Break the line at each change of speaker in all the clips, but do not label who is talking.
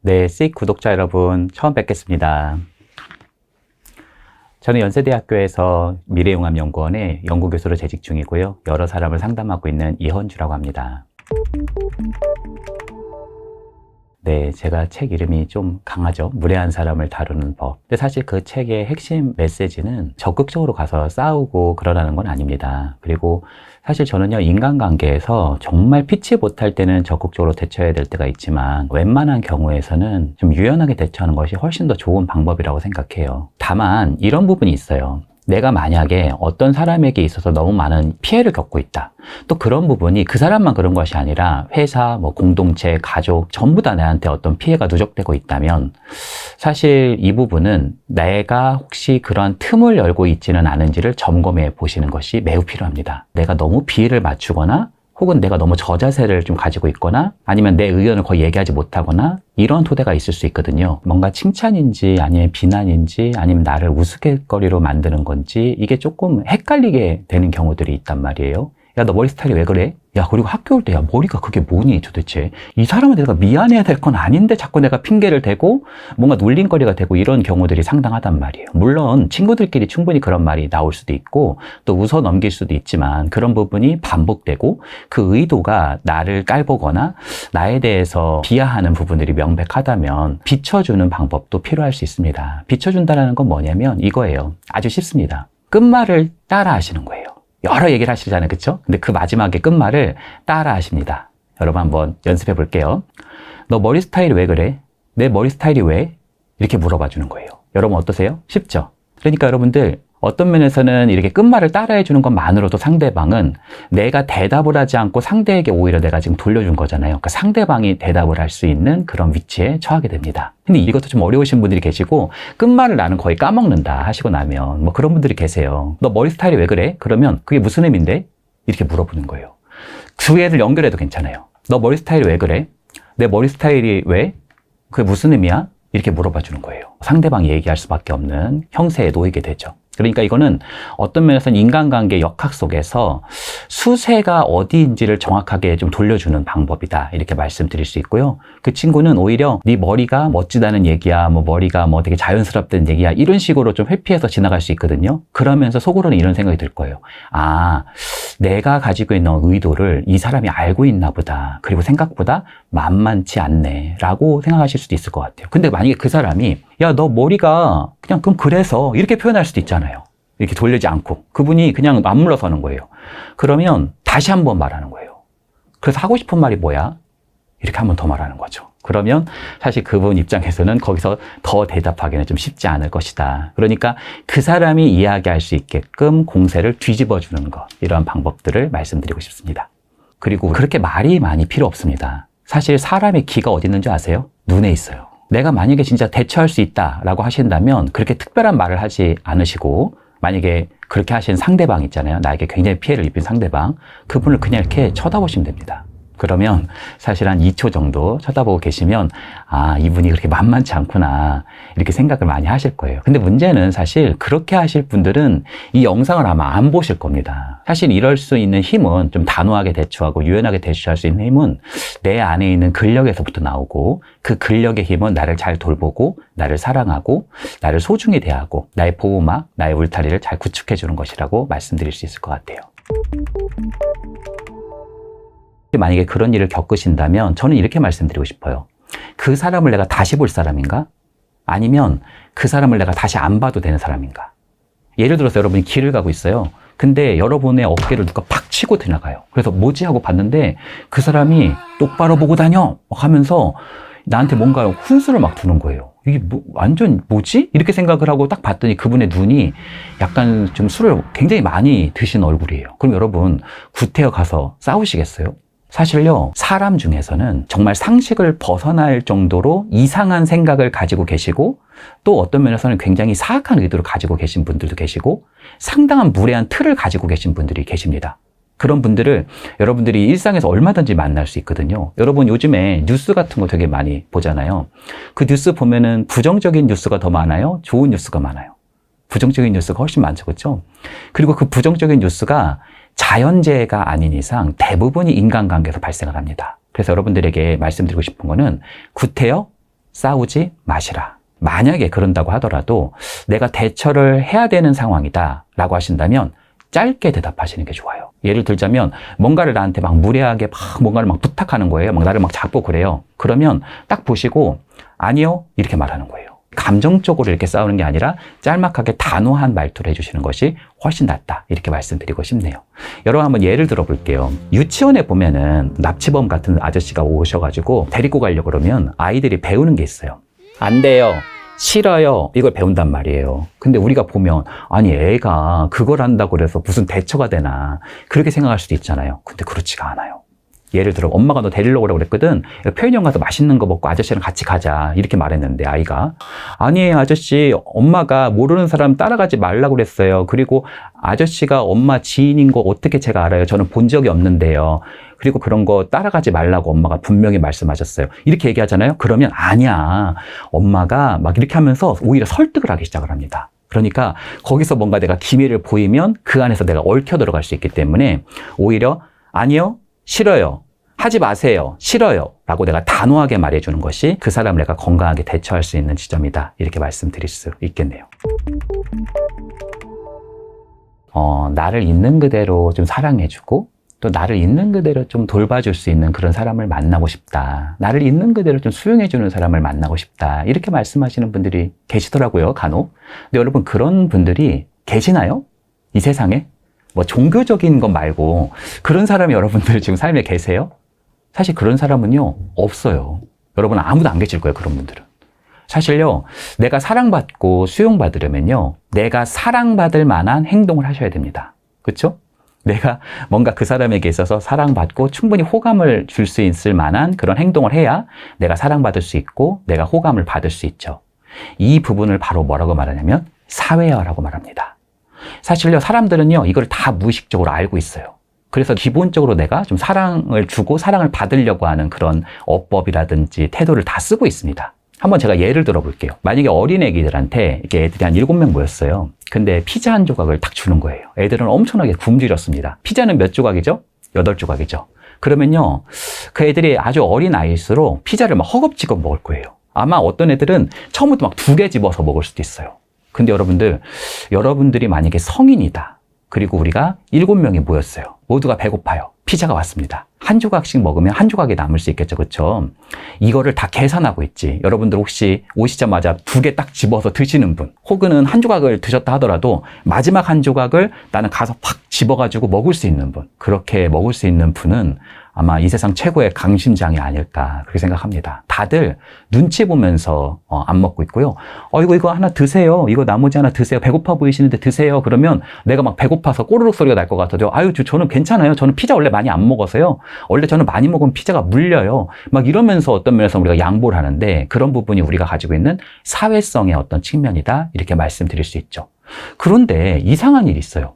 네, 씩 구독자 여러분 처음 뵙겠습니다. 저는 연세대학교에서 미래융합연구원의 연구교수로 재직 중이고요. 여러 사람을 상담하고 있는 이헌주라고 합니다. 네, 제가 책 이름이 좀 강하죠. 무례한 사람을 다루는 법. 근데 사실 그 책의 핵심 메시지는 적극적으로 가서 싸우고 그러라는 건 아닙니다. 그리고 사실 저는요, 인간관계에서 정말 피치 못할 때는 적극적으로 대처해야 될 때가 있지만 웬만한 경우에서는 좀 유연하게 대처하는 것이 훨씬 더 좋은 방법이라고 생각해요. 다만 이런 부분이 있어요. 내가 만약에 어떤 사람에게 있어서 너무 많은 피해를 겪고 있다. 또 그런 부분이 그 사람만 그런 것이 아니라 회사, 공동체, 가족 전부 다 나한테 어떤 피해가 누적되고 있다면 사실 이 부분은 내가 혹시 그러한 틈을 열고 있지는 않은지를 점검해 보시는 것이 매우 필요합니다. 내가 너무 비위를 맞추거나 혹은 내가 너무 저자세를 좀 가지고 있거나 아니면 내 의견을 거의 얘기하지 못하거나 이런 토대가 있을 수 있거든요. 뭔가 칭찬인지 아니면 비난인지 아니면 나를 우스갯거리로 만드는 건지 이게 조금 헷갈리게 되는 경우들이 있단 말이에요. 야, 너 머리 스타일이 왜 그래? 야, 그리고 학교 올 때, 야, 머리가 그게 뭐니 도대체? 이 사람한테 내가 미안해야 될 건 아닌데 자꾸 내가 핑계를 대고 뭔가 놀림거리가 되고 이런 경우들이 상당하단 말이에요. 물론 친구들끼리 충분히 그런 말이 나올 수도 있고 또 웃어 넘길 수도 있지만 그런 부분이 반복되고 그 의도가 나를 깔보거나 나에 대해서 비하하는 부분들이 명백하다면 비춰주는 방법도 필요할 수 있습니다. 비춰준다는 건 뭐냐면 이거예요. 아주 쉽습니다. 끝말을 따라 하시는 거예요. 여러 얘기를 하시잖아요. 그쵸? 근데 그 마지막에 끝말을 따라 하십니다. 여러분 한번 연습해 볼게요. 너 머리 스타일이 왜 그래? 내 머리 스타일이 왜? 이렇게 물어봐 주는 거예요. 여러분 어떠세요? 쉽죠? 그러니까 여러분들 어떤 면에서는 이렇게 끝말을 따라해 주는 것만으로도 상대방은 내가 대답을 하지 않고 상대에게 오히려 내가 지금 돌려준 거잖아요. 그러니까 상대방이 대답을 할 수 있는 그런 위치에 처하게 됩니다. 근데 이것도 좀 어려우신 분들이 계시고 끝말을 나는 거의 까먹는다 하시고 나면 그런 분들이 계세요. 너 머리 스타일이 왜 그래? 그러면 그게 무슨 의미인데? 이렇게 물어보는 거예요. 두 개를 연결해도 괜찮아요. 너 머리 스타일이 왜 그래? 내 머리 스타일이 왜? 그게 무슨 의미야? 이렇게 물어봐 주는 거예요. 상대방이 얘기할 수밖에 없는 형세에 놓이게 되죠. 그러니까 이거는 어떤 면에서는 인간관계 역학 속에서 수세가 어디인지를 정확하게 좀 돌려주는 방법이다 이렇게 말씀드릴 수 있고요. 그 친구는 오히려 네 머리가 멋지다는 얘기야, 머리가 되게 자연스럽다는 얘기야 이런 식으로 좀 회피해서 지나갈 수 있거든요. 그러면서 속으로는 이런 생각이 들 거예요. 아, 내가 가지고 있는 의도를 이 사람이 알고 있나 보다. 그리고 생각보다 만만치 않네 라고 생각하실 수도 있을 것 같아요. 근데 만약에 그 사람이 야, 너 머리가 그냥 그럼 그래서 이렇게 표현할 수도 있잖아요. 이렇게 돌리지 않고 그분이 그냥 맞물러서는 거예요. 그러면 다시 한번 말하는 거예요. 그래서 하고 싶은 말이 뭐야? 이렇게 한 번 더 말하는 거죠. 그러면 사실 그분 입장에서는 거기서 더 대답하기는 좀 쉽지 않을 것이다. 그러니까 그 사람이 이야기할 수 있게끔 공세를 뒤집어 주는 것, 이러한 방법들을 말씀드리고 싶습니다. 그리고 그렇게 말이 많이 필요 없습니다. 사실 사람의 기가 어디 있는지 아세요? 눈에 있어요. 내가 만약에 진짜 대처할 수 있다라고 하신다면 그렇게 특별한 말을 하지 않으시고 만약에 그렇게 하신 상대방 있잖아요. 나에게 굉장히 피해를 입힌 상대방, 그분을 그냥 이렇게 쳐다보시면 됩니다. 그러면 사실 한 2초 정도 쳐다보고 계시면 아, 이분이 그렇게 만만치 않구나 이렇게 생각을 많이 하실 거예요. 근데 문제는 사실 그렇게 하실 분들은 이 영상을 아마 안 보실 겁니다. 사실 이럴 수 있는 힘은 좀 단호하게 대처하고 유연하게 대처할 수 있는 힘은 내 안에 있는 근력에서부터 나오고 그 근력의 힘은 나를 잘 돌보고 나를 사랑하고 나를 소중히 대하고 나의 보호막, 나의 울타리를 잘 구축해 주는 것이라고 말씀드릴 수 있을 것 같아요. 만약에 그런 일을 겪으신다면 저는 이렇게 말씀드리고 싶어요. 그 사람을 내가 다시 볼 사람인가? 아니면 그 사람을 내가 다시 안 봐도 되는 사람인가? 예를 들어서 여러분이 길을 가고 있어요. 근데 여러분의 어깨를 누가 팍 치고 지나가요. 그래서 뭐지? 하고 봤는데 그 사람이 똑바로 보고 다녀! 하면서 나한테 뭔가 훈수를 막 두는 거예요. 이게 완전 뭐지? 이렇게 생각을 하고 딱 봤더니 그분의 눈이 약간 좀 술을 굉장히 많이 드신 얼굴이에요. 그럼 여러분 구태여 가서 싸우시겠어요? 사실요, 사람 중에서는 정말 상식을 벗어날 정도로 이상한 생각을 가지고 계시고 또 어떤 면에서는 굉장히 사악한 의도를 가지고 계신 분들도 계시고 상당한 무례한 틀을 가지고 계신 분들이 계십니다. 그런 분들을 여러분들이 일상에서 얼마든지 만날 수 있거든요. 여러분 요즘에 뉴스 같은 거 되게 많이 보잖아요. 그 뉴스 보면은 부정적인 뉴스가 더 많아요? 좋은 뉴스가 많아요? 부정적인 뉴스가 훨씬 많죠. 그렇죠? 그리고 그 부정적인 뉴스가 자연재해가 아닌 이상 대부분이 인간관계에서 발생을 합니다. 그래서 여러분들에게 말씀드리고 싶은 거는 구태여 싸우지 마시라. 만약에 그런다고 하더라도 내가 대처를 해야 되는 상황이다 라고 하신다면 짧게 대답하시는 게 좋아요. 예를 들자면 뭔가를 나한테 막 무례하게 막 뭔가를 막 부탁하는 거예요. 막 나를 막 잡고 그래요. 그러면 딱 보시고 아니요 이렇게 말하는 거예요. 감정적으로 이렇게 싸우는 게 아니라 짤막하게 단호한 말투를 해주시는 것이 훨씬 낫다 이렇게 말씀드리고 싶네요. 여러분 한번 예를 들어 볼게요. 유치원에 보면은 납치범 같은 아저씨가 오셔가지고 데리고 가려고 그러면 아이들이 배우는 게 있어요. 안 돼요. 싫어요. 이걸 배운단 말이에요. 근데 우리가 보면 아니 애가 그걸 한다고 그래서 무슨 대처가 되나 그렇게 생각할 수도 있잖아요. 근데 그렇지가 않아요. 예를 들어 엄마가 너 데리러 오라고 그랬거든. 편의점 가서 맛있는 거 먹고 아저씨랑 같이 가자 이렇게 말했는데 아이가 아니에요 아저씨 엄마가 모르는 사람 따라가지 말라고 그랬어요. 그리고 아저씨가 엄마 지인인 거 어떻게 제가 알아요. 저는 본 적이 없는데요. 그리고 그런 거 따라가지 말라고 엄마가 분명히 말씀하셨어요. 이렇게 얘기하잖아요. 그러면 아니야 엄마가 막 이렇게 하면서 오히려 설득을 하기 시작을 합니다. 그러니까 거기서 뭔가 내가 기미를 보이면 그 안에서 내가 얽혀 들어갈 수 있기 때문에 오히려 아니요 싫어요. 하지 마세요. 싫어요. 라고 내가 단호하게 말해주는 것이 그 사람을 내가 건강하게 대처할 수 있는 지점이다. 이렇게 말씀드릴 수 있겠네요. 나를 있는 그대로 좀 사랑해주고 또 나를 있는 그대로 좀 돌봐줄 수 있는 그런 사람을 만나고 싶다. 나를 있는 그대로 좀 수용해주는 사람을 만나고 싶다. 이렇게 말씀하시는 분들이 계시더라고요. 간혹. 근데 여러분 그런 분들이 계시나요? 이 세상에? 뭐 종교적인 것 말고 그런 사람이 여러분들 지금 삶에 계세요? 사실 그런 사람은요 없어요. 여러분 아무도 안 계실 거예요. 그런 분들은. 사실요 내가 사랑받고 수용받으려면요 내가 사랑받을 만한 행동을 하셔야 됩니다. 그렇죠? 내가 뭔가 그 사람에게 있어서 사랑받고 충분히 호감을 줄 수 있을 만한 그런 행동을 해야 내가 사랑받을 수 있고 내가 호감을 받을 수 있죠. 이 부분을 바로 뭐라고 말하냐면 사회화라고 말합니다. 사실요 사람들은요 이걸 다 무의식적으로 알고 있어요. 그래서 기본적으로 내가 좀 사랑을 주고 사랑을 받으려고 하는 그런 어법이라든지 태도를 다 쓰고 있습니다. 한번 제가 예를 들어 볼게요. 만약에 어린 애기들한테 이렇게 애들이 한 7명 모였어요. 근데 피자 한 조각을 딱 주는 거예요. 애들은 엄청나게 굶주렸습니다. 피자는 몇 조각이죠? 8조각이죠. 그러면요 그 애들이 아주 어린 아이일수록 피자를 막 허겁지겁 먹을 거예요. 아마 어떤 애들은 처음부터 막 2개 집어서 먹을 수도 있어요. 근데 여러분들이 만약에 성인이다. 그리고 우리가 7명이 모였어요. 모두가 배고파요. 피자가 왔습니다. 한 조각씩 먹으면 한 조각이 남을 수 있겠죠. 그렇죠? 이거를 다 계산하고 있지. 여러분들 혹시 오시자마자 2개 딱 집어서 드시는 분, 혹은 한 조각을 드셨다 하더라도 마지막 한 조각을 나는 가서 팍 집어가지고 먹을 수 있는 분, 그렇게 먹을 수 있는 분은 아마 이 세상 최고의 강심장이 아닐까 그렇게 생각합니다. 다들 눈치 보면서 안 먹고 있고요. 이거 하나 드세요. 이거 나머지 하나 드세요. 배고파 보이시는데 드세요. 그러면 내가 막 배고파서 꼬르륵 소리가 날 것 같아도 아유 저는 괜찮아요. 저는 피자 원래 많이 안 먹어서요. 원래 저는 많이 먹으면 피자가 물려요. 막 이러면서 어떤 면에서 우리가 양보를 하는데 그런 부분이 우리가 가지고 있는 사회성의 어떤 측면이다 이렇게 말씀드릴 수 있죠. 그런데 이상한 일이 있어요.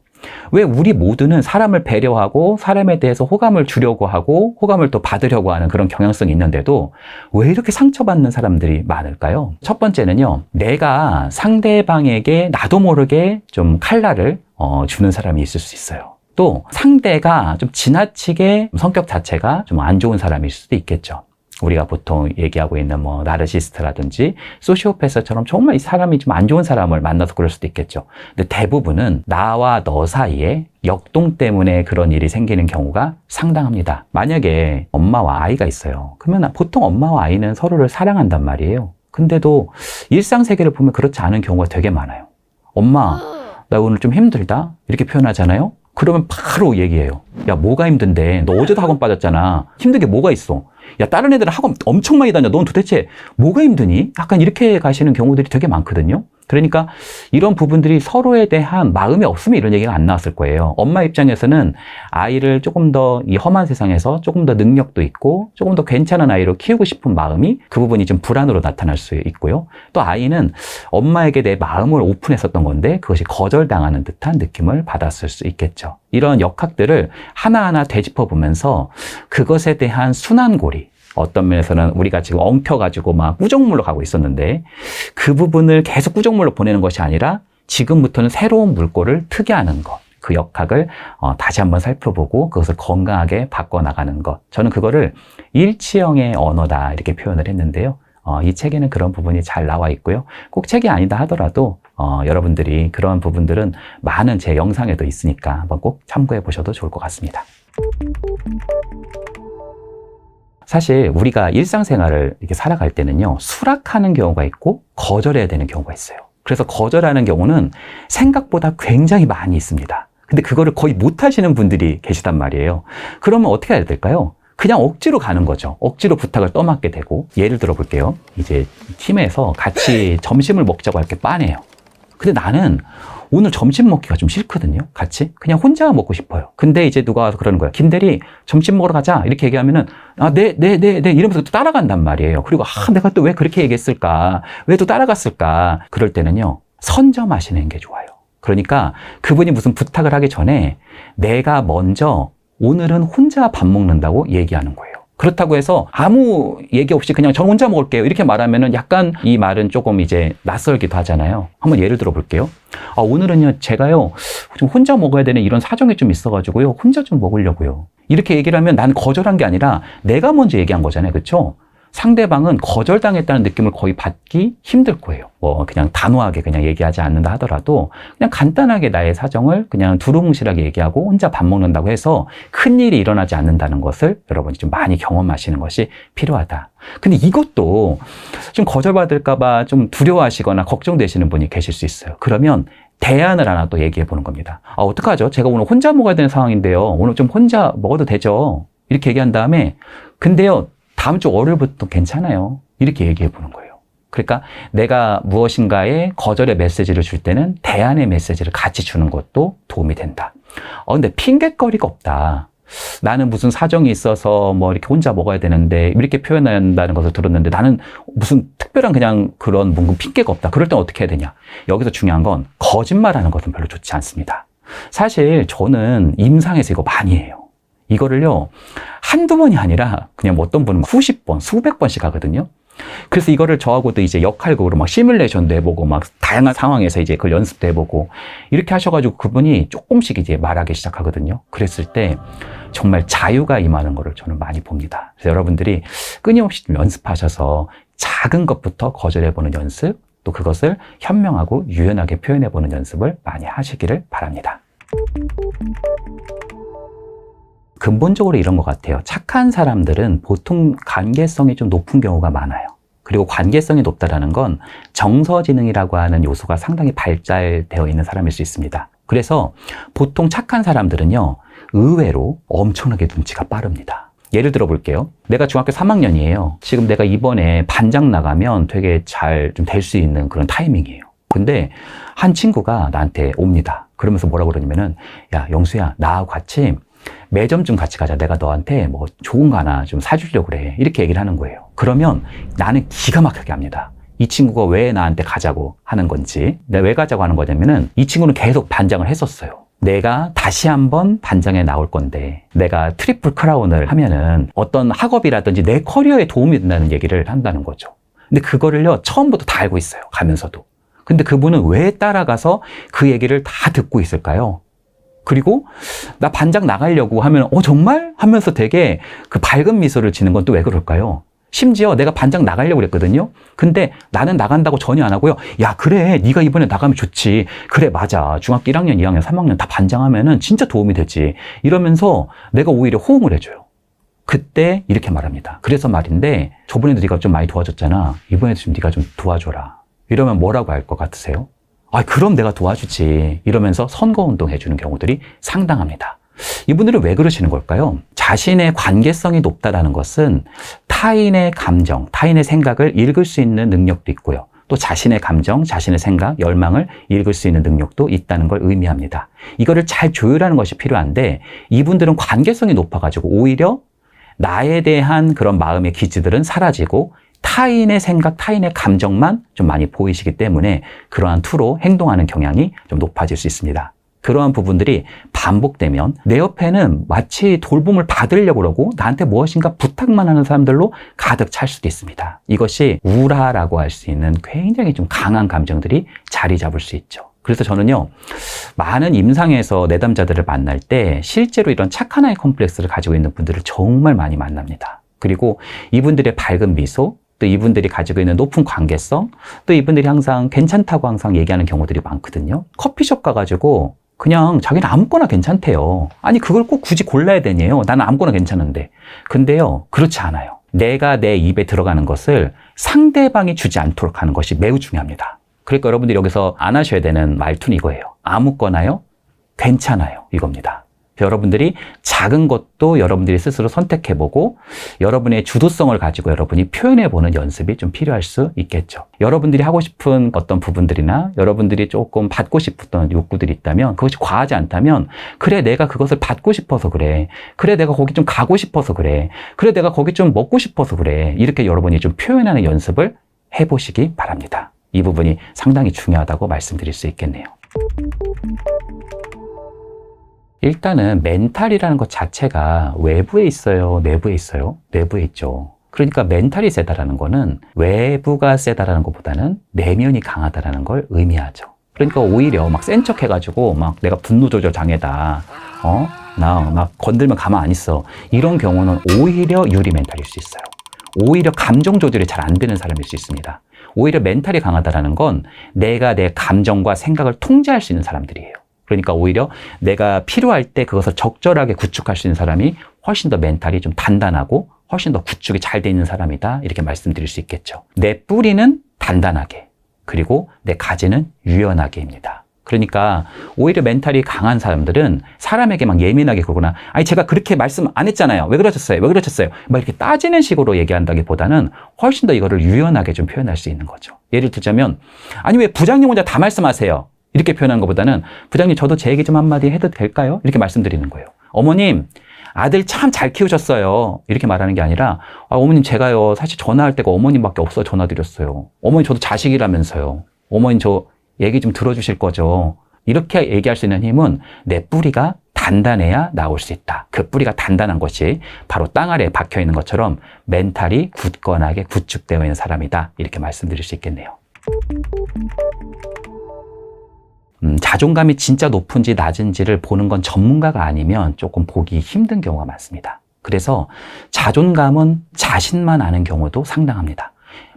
왜 우리 모두는 사람을 배려하고 사람에 대해서 호감을 주려고 하고 호감을 또 받으려고 하는 그런 경향성이 있는데도 왜 이렇게 상처받는 사람들이 많을까요? 첫 번째는요, 내가 상대방에게 나도 모르게 좀 칼날을 주는 사람이 있을 수 있어요. 또 상대가 좀 지나치게 성격 자체가 좀 안 좋은 사람일 수도 있겠죠. 우리가 보통 얘기하고 있는 뭐 나르시스트라든지 소시오패스처럼 정말 이 사람이 좀 안 좋은 사람을 만나서 그럴 수도 있겠죠. 근데 대부분은 나와 너 사이에 역동 때문에 그런 일이 생기는 경우가 상당합니다. 만약에 엄마와 아이가 있어요. 그러면 보통 엄마와 아이는 서로를 사랑한단 말이에요. 근데도 일상 세계를 보면 그렇지 않은 경우가 되게 많아요. 엄마, 나 오늘 좀 힘들다? 이렇게 표현하잖아요. 그러면 바로 얘기해요. 야, 뭐가 힘든데? 너 어제도 학원 빠졌잖아. 힘든 게 뭐가 있어? 야, 다른 애들은 학원 엄청 많이 다녀. 넌 도대체 뭐가 힘드니? 약간 이렇게 가시는 경우들이 되게 많거든요. 그러니까 이런 부분들이 서로에 대한 마음이 없으면 이런 얘기가 안 나왔을 거예요. 엄마 입장에서는 아이를 조금 더 이 험한 세상에서 조금 더 능력도 있고 조금 더 괜찮은 아이로 키우고 싶은 마음이 그 부분이 좀 불안으로 나타날 수 있고요. 또 아이는 엄마에게 내 마음을 오픈했었던 건데 그것이 거절당하는 듯한 느낌을 받았을 수 있겠죠. 이런 역학들을 하나하나 되짚어 보면서 그것에 대한 순환고리, 어떤 면에서는 우리가 지금 엉켜가지고 막 꾸정물로 가고 있었는데 그 부분을 계속 꾸정물로 보내는 것이 아니라 지금부터는 새로운 물꼬를 트게 하는 것, 그 역학을 다시 한번 살펴보고 그것을 건강하게 바꿔나가는 것. 저는 그거를 일치형의 언어다 이렇게 표현을 했는데요. 이 책에는 그런 부분이 잘 나와 있고요. 꼭 책이 아니다 하더라도 여러분들이 그런 부분들은 많은 제 영상에도 있으니까 한번 꼭 참고해 보셔도 좋을 것 같습니다. 사실 우리가 일상생활을 이렇게 살아갈 때는요, 수락하는 경우가 있고 거절해야 되는 경우가 있어요. 그래서 거절하는 경우는 생각보다 굉장히 많이 있습니다. 근데 그거를 거의 못 하시는 분들이 계시단 말이에요. 그러면 어떻게 해야 될까요? 그냥 억지로 가는 거죠. 억지로 부탁을 떠맡게 되고, 예를 들어 볼게요. 이제 팀에서 같이 점심을 먹자고 이렇게 빠네요. 근데 나는 오늘 점심 먹기가 좀 싫거든요. 같이 그냥 혼자 먹고 싶어요. 근데 이제 누가 와서 그러는 거야. 김대리 점심 먹으러 가자 이렇게 얘기하면은 네 이러면서 또 따라간단 말이에요. 그리고 내가 또 왜 그렇게 얘기했을까, 왜 또 따라갔을까. 그럴 때는요, 선점하시는 게 좋아요. 그러니까 그분이 무슨 부탁을 하기 전에 내가 먼저 오늘은 혼자 밥 먹는다고 얘기하는 거예요. 그렇다고 해서 아무 얘기 없이 그냥 저 혼자 먹을게요 이렇게 말하면은 약간 이 말은 조금 이제 낯설기도 하잖아요. 한번 예를 들어 볼게요. 오늘은요 제가요 좀 혼자 먹어야 되는 이런 사정이 좀 있어가지고요 혼자 좀 먹으려고요. 이렇게 얘기를 하면 난 거절한 게 아니라 내가 먼저 얘기한 거잖아요. 그렇죠? 상대방은 거절당했다는 느낌을 거의 받기 힘들 거예요. 그냥 단호하게 그냥 얘기하지 않는다 하더라도 그냥 간단하게 나의 사정을 그냥 두루뭉실하게 얘기하고 혼자 밥 먹는다고 해서 큰일이 일어나지 않는다는 것을 여러분이 좀 많이 경험하시는 것이 필요하다. 근데 이것도 좀 거절받을까 봐 좀 두려워하시거나 걱정되시는 분이 계실 수 있어요. 그러면 대안을 하나 또 얘기해 보는 겁니다. 어떡하죠? 제가 오늘 혼자 먹어야 되는 상황인데요. 오늘 좀 혼자 먹어도 되죠? 이렇게 얘기한 다음에 근데요 다음 주 월요일부터 괜찮아요. 이렇게 얘기해 보는 거예요. 그러니까 내가 무엇인가에 거절의 메시지를 줄 때는 대안의 메시지를 같이 주는 것도 도움이 된다. 근데 핑계거리가 없다. 나는 무슨 사정이 있어서 뭐 이렇게 혼자 먹어야 되는데 이렇게 표현한다는 것을 들었는데 나는 무슨 특별한 그냥 그런 뭔가 핑계가 없다. 그럴 땐 어떻게 해야 되냐? 여기서 중요한 건 거짓말하는 것은 별로 좋지 않습니다. 사실 저는 임상에서 이거 많이 해요. 이거를요 한두 번이 아니라 그냥 어떤 분은 수십 번, 수백 번씩 하거든요. 그래서 이거를 저하고도 이제 역할극으로 막 시뮬레이션도 해보고 막 다양한 상황에서 이제 그걸 연습도 해보고 이렇게 하셔가지고 그분이 조금씩 이제 말하기 시작하거든요. 그랬을 때 정말 자유가 임하는 거를 저는 많이 봅니다. 그래서 여러분들이 끊임없이 좀 연습하셔서 작은 것부터 거절해보는 연습, 또 그것을 현명하고 유연하게 표현해보는 연습을 많이 하시기를 바랍니다. 근본적으로 이런 것 같아요. 착한 사람들은 보통 관계성이 좀 높은 경우가 많아요. 그리고 관계성이 높다라는 건 정서지능이라고 하는 요소가 상당히 발달되어 있는 사람일 수 있습니다. 그래서 보통 착한 사람들은요, 의외로 엄청나게 눈치가 빠릅니다. 예를 들어 볼게요. 내가 중학교 3학년이에요. 지금 내가 이번에 반장 나가면 되게 잘 좀 될 수 있는 그런 타이밍이에요. 근데 한 친구가 나한테 옵니다. 그러면서 뭐라고 그러냐면은, 야, 영수야, 나하고 같이 매점 좀 같이 가자. 내가 너한테 뭐 좋은 거 하나 좀 사주려고 그래. 이렇게 얘기를 하는 거예요. 그러면 나는 기가 막히게 합니다. 이 친구가 왜 나한테 가자고 하는 건지, 내가 왜 가자고 하는 거냐면은 이 친구는 계속 반장을 했었어요. 내가 다시 한번 반장에 나올 건데 내가 트리플 크라운을 하면은 어떤 학업이라든지 내 커리어에 도움이 된다는 얘기를 한다는 거죠. 근데 그거를요 처음부터 다 알고 있어요. 가면서도. 근데 그분은 왜 따라가서 그 얘기를 다 듣고 있을까요? 그리고 나 반장 나가려고 하면 정말? 하면서 되게 그 밝은 미소를 지는 건 또 왜 그럴까요? 심지어 내가 반장 나가려고 그랬거든요. 근데 나는 나간다고 전혀 안 하고요. 야, 그래. 네가 이번에 나가면 좋지. 그래, 맞아. 중학교 1학년, 2학년, 3학년 다 반장하면은 진짜 도움이 되지. 이러면서 내가 오히려 호응을 해줘요. 그때 이렇게 말합니다. 그래서 말인데 저번에도 네가 좀 많이 도와줬잖아. 이번에도 좀 네가 좀 도와줘라. 이러면 뭐라고 할 것 같으세요? 그럼 내가 도와주지. 이러면서 선거운동 해주는 경우들이 상당합니다. 이분들은 왜 그러시는 걸까요? 자신의 관계성이 높다는 것은 타인의 감정, 타인의 생각을 읽을 수 있는 능력도 있고요. 또 자신의 감정, 자신의 생각, 열망을 읽을 수 있는 능력도 있다는 걸 의미합니다. 이거를 잘 조율하는 것이 필요한데 이분들은 관계성이 높아가지고 오히려 나에 대한 그런 마음의 기지들은 사라지고 타인의 생각, 타인의 감정만 좀 많이 보이시기 때문에 그러한 투로 행동하는 경향이 좀 높아질 수 있습니다. 그러한 부분들이 반복되면 내 옆에는 마치 돌봄을 받으려고 그러고 나한테 무엇인가 부탁만 하는 사람들로 가득 찰 수도 있습니다. 이것이 우라라고 할 수 있는 굉장히 좀 강한 감정들이 자리 잡을 수 있죠. 그래서 저는요, 많은 임상에서 내담자들을 만날 때 실제로 이런 착한 아이 컴플렉스를 가지고 있는 분들을 정말 많이 만납니다. 그리고 이분들의 밝은 미소, 또 이분들이 가지고 있는 높은 관계성, 또 이분들이 항상 괜찮다고 항상 얘기하는 경우들이 많거든요. 커피숍 가가지고 그냥 자기는 아무거나 괜찮대요. 아니 그걸 꼭 굳이 골라야 되냐요. 나는 아무거나 괜찮은데. 근데요, 그렇지 않아요. 내가 내 입에 들어가는 것을 상대방이 주지 않도록 하는 것이 매우 중요합니다. 그러니까 여러분들이 여기서 안 하셔야 되는 말투는 이거예요. 아무거나요? 괜찮아요. 이겁니다. 여러분들이 작은 것도 여러분들이 스스로 선택해보고 여러분의 주도성을 가지고 여러분이 표현해보는 연습이 좀 필요할 수 있겠죠. 여러분들이 하고 싶은 어떤 부분들이나 여러분들이 조금 받고 싶었던 욕구들이 있다면 그것이 과하지 않다면 그래 내가 그것을 받고 싶어서 그래. 그래 내가 거기 좀 가고 싶어서 그래. 그래 내가 거기 좀 먹고 싶어서 그래. 이렇게 여러분이 좀 표현하는 연습을 해보시기 바랍니다. 이 부분이 상당히 중요하다고 말씀드릴 수 있겠네요. 일단은 멘탈이라는 것 자체가 외부에 있어요? 내부에 있어요? 내부에 있죠. 그러니까 멘탈이 세다라는 거는 외부가 세다라는 것보다는 내면이 강하다라는 걸 의미하죠. 그러니까 오히려 막 센 척 해가지고 막 내가 분노 조절 장애다. 나 막 건들면 가만 안 있어. 이런 경우는 오히려 유리 멘탈일 수 있어요. 오히려 감정 조절이 잘 안 되는 사람일 수 있습니다. 오히려 멘탈이 강하다라는 건 내가 내 감정과 생각을 통제할 수 있는 사람들이에요. 그러니까 오히려 내가 필요할 때 그것을 적절하게 구축할 수 있는 사람이 훨씬 더 멘탈이 좀 단단하고 훨씬 더 구축이 잘 돼 있는 사람이다. 이렇게 말씀드릴 수 있겠죠. 내 뿌리는 단단하게, 그리고 내 가지는 유연하게입니다. 그러니까 오히려 멘탈이 강한 사람들은 사람에게 막 예민하게 그러거나 아니 제가 그렇게 말씀 안 했잖아요. 왜 그러셨어요? 왜 그러셨어요? 막 이렇게 따지는 식으로 얘기한다기보다는 훨씬 더 이거를 유연하게 좀 표현할 수 있는 거죠. 예를 들자면 아니 왜 부장님 혼자 다 말씀하세요? 이렇게 표현하는 것보다는 부장님 저도 제 얘기 좀 한마디 해도 될까요? 이렇게 말씀드리는 거예요. 어머님 아들 참 잘 키우셨어요. 이렇게 말하는 게 아니라 어머님 제가요 사실 전화할 데가 어머님밖에 없어 전화드렸어요. 어머님 저도 자식이라면서요. 어머님 저 얘기 좀 들어주실 거죠. 이렇게 얘기할 수 있는 힘은 내 뿌리가 단단해야 나올 수 있다. 그 뿌리가 단단한 것이 바로 땅 아래에 박혀 있는 것처럼 멘탈이 굳건하게 구축되어 있는 사람이다. 이렇게 말씀드릴 수 있겠네요. 자존감이 진짜 높은지 낮은지를 보는 건 전문가가 아니면 조금 보기 힘든 경우가 많습니다. 그래서 자존감은 자신만 아는 경우도 상당합니다.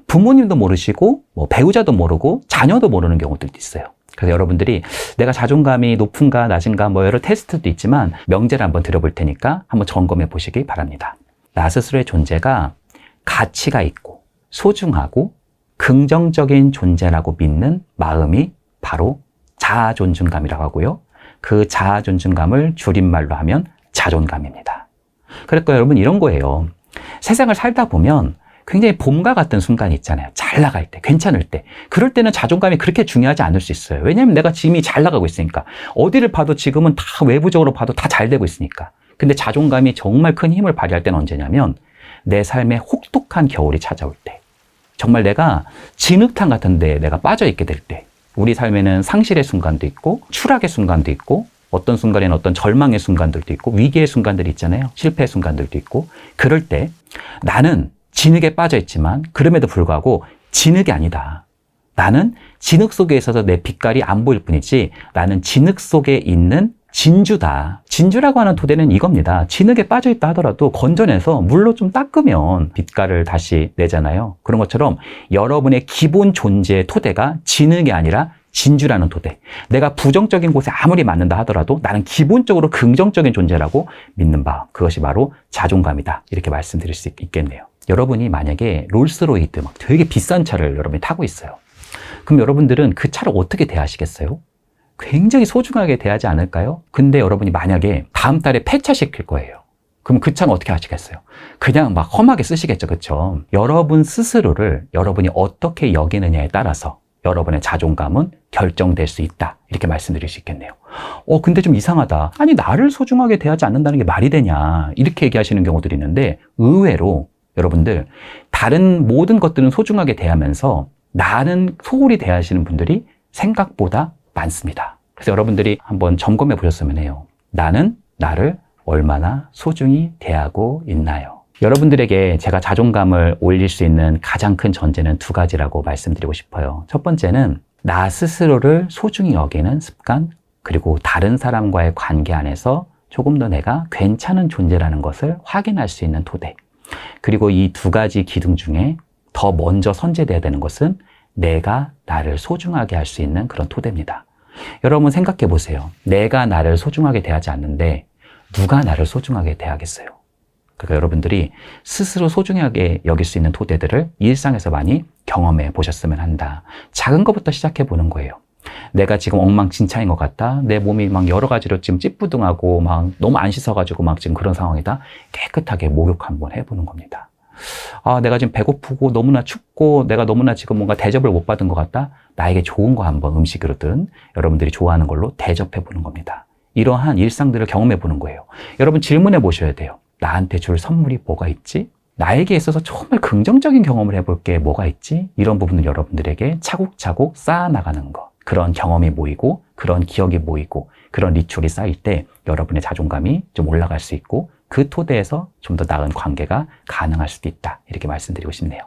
부모님도 모르시고 배우자도 모르고 자녀도 모르는 경우들도 있어요. 그래서 여러분들이 내가 자존감이 높은가 낮은가 여러 테스트도 있지만 명제를 한번 드려볼 테니까 한번 점검해 보시기 바랍니다. 나 스스로의 존재가 가치가 있고 소중하고 긍정적인 존재라고 믿는 마음이 바로 자아존중감이라고 하고요. 그 자아존중감을 줄임말로 하면 자존감입니다. 그러니까 여러분 이런 거예요. 세상을 살다 보면 굉장히 봄과 같은 순간이 있잖아요. 잘 나갈 때, 괜찮을 때. 그럴 때는 자존감이 그렇게 중요하지 않을 수 있어요. 왜냐하면 내가 지금 잘 나가고 있으니까. 어디를 봐도 지금은 다 외부적으로 봐도 다 잘 되고 있으니까. 근데 자존감이 정말 큰 힘을 발휘할 때는 언제냐면 내 삶에 혹독한 겨울이 찾아올 때. 정말 내가 진흙탕 같은 데 내가 빠져있게 될 때. 우리 삶에는 상실의 순간도 있고 추락의 순간도 있고 어떤 순간에는 어떤 절망의 순간들도 있고 위기의 순간들이 있잖아요. 실패의 순간들도 있고 그럴 때 나는 진흙에 빠져 있지만 그럼에도 불구하고 진흙이 아니다. 나는 진흙 속에 있어서 내 빛깔이 안 보일 뿐이지 나는 진흙 속에 있는 진주다. 진주라고 하는 토대는 이겁니다. 진흙에 빠져 있다 하더라도 건져내서 물로 좀 닦으면 빛깔을 다시 내잖아요. 그런 것처럼 여러분의 기본 존재의 토대가 진흙이 아니라 진주라는 토대. 내가 부정적인 곳에 아무리 맞는다 하더라도 나는 기본적으로 긍정적인 존재라고 믿는 바. 그것이 바로 자존감이다. 이렇게 말씀드릴 수 있겠네요. 여러분이 만약에 롤스로이스 막 되게 비싼 차를 여러분이 타고 있어요. 그럼 여러분들은 그 차를 어떻게 대하시겠어요? 굉장히 소중하게 대하지 않을까요? 근데 여러분이 만약에 다음 달에 폐차시킬 거예요. 그럼 그 차는 어떻게 하시겠어요? 그냥 막 험하게 쓰시겠죠. 그렇죠? 여러분 스스로를 여러분이 어떻게 여기느냐에 따라서 여러분의 자존감은 결정될 수 있다. 이렇게 말씀드릴 수 있겠네요. 근데 좀 이상하다. 아니 나를 소중하게 대하지 않는다는 게 말이 되냐. 이렇게 얘기하시는 경우들이 있는데 의외로 여러분들 다른 모든 것들은 소중하게 대하면서 나는 소홀히 대하시는 분들이 생각보다 많습니다. 그래서 여러분들이 한번 점검해 보셨으면 해요. 나는 나를 얼마나 소중히 대하고 있나요? 여러분들에게 제가 자존감을 올릴 수 있는 가장 큰 전제는 두 가지라고 말씀드리고 싶어요. 첫 번째는 나 스스로를 소중히 여기는 습관, 그리고 다른 사람과의 관계 안에서 조금 더 내가 괜찮은 존재라는 것을 확인할 수 있는 토대. 그리고 이 두 가지 기둥 중에 더 더 먼저 선제돼야 되는 것은 내가 나를 소중하게 할 수 있는 그런 토대입니다. 여러분 생각해 보세요. 내가 나를 소중하게 대하지 않는데 누가 나를 소중하게 대하겠어요? 그러니까 여러분들이 스스로 소중하게 여길 수 있는 토대들을 일상에서 많이 경험해 보셨으면 한다. 작은 것부터 시작해 보는 거예요. 내가 지금 엉망진창인 것 같다. 내 몸이 막 여러 가지로 지금 찌뿌둥하고 막 너무 안 씻어가지고 막 지금 그런 상황이다. 깨끗하게 목욕 한번 해보는 겁니다. 아, 내가 지금 배고프고 너무나 춥고 내가 너무나 지금 뭔가 대접을 못 받은 것 같다. 나에게 좋은 거 한번 음식으로든 여러분들이 좋아하는 걸로 대접해 보는 겁니다. 이러한 일상들을 경험해 보는 거예요. 여러분 질문해 보셔야 돼요. 나한테 줄 선물이 뭐가 있지? 나에게 있어서 정말 긍정적인 경험을 해볼 게 뭐가 있지? 이런 부분을 여러분들에게 차곡차곡 쌓아나가는 것. 그런 경험이 모이고 그런 기억이 모이고 그런 리추얼이 쌓일 때 여러분의 자존감이 좀 올라갈 수 있고 그 토대에서 좀 더 나은 관계가 가능할 수도 있다. 이렇게 말씀드리고 싶네요.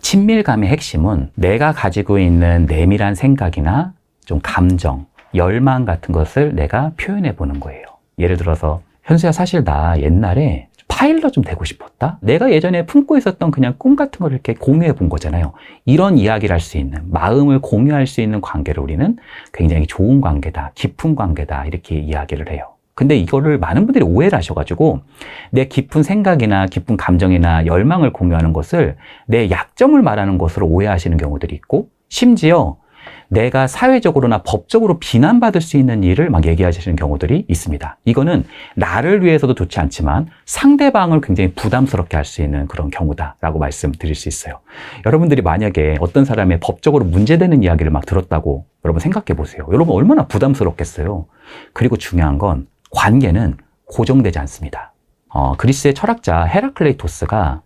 친밀감의 핵심은 내가 가지고 있는 내밀한 생각이나 좀 감정, 열망 같은 것을 내가 표현해 보는 거예요. 예를 들어서 현수야, 사실 나 옛날에 파일럿 좀 되고 싶었다. 내가 예전에 품고 있었던 그냥 꿈 같은 걸 이렇게 공유해 본 거잖아요. 이런 이야기를 할 수 있는, 마음을 공유할 수 있는 관계를 우리는 굉장히 좋은 관계다, 깊은 관계다 이렇게 이야기를 해요. 근데 이거를 많은 분들이 오해를 하셔가지고 내 깊은 생각이나 깊은 감정이나 열망을 공유하는 것을 내 약점을 말하는 것으로 오해하시는 경우들이 있고, 심지어 내가 사회적으로나 법적으로 비난받을 수 있는 일을 막 얘기하시는 경우들이 있습니다. 이거는 나를 위해서도 좋지 않지만 상대방을 굉장히 부담스럽게 할 수 있는 그런 경우다라고 말씀드릴 수 있어요. 여러분들이 만약에 어떤 사람의 법적으로 문제되는 이야기를 막 들었다고 여러분 생각해 보세요. 여러분 얼마나 부담스럽겠어요. 그리고 중요한 건 관계는 고정되지 않습니다. 그리스의 철학자 헤라클레이토스가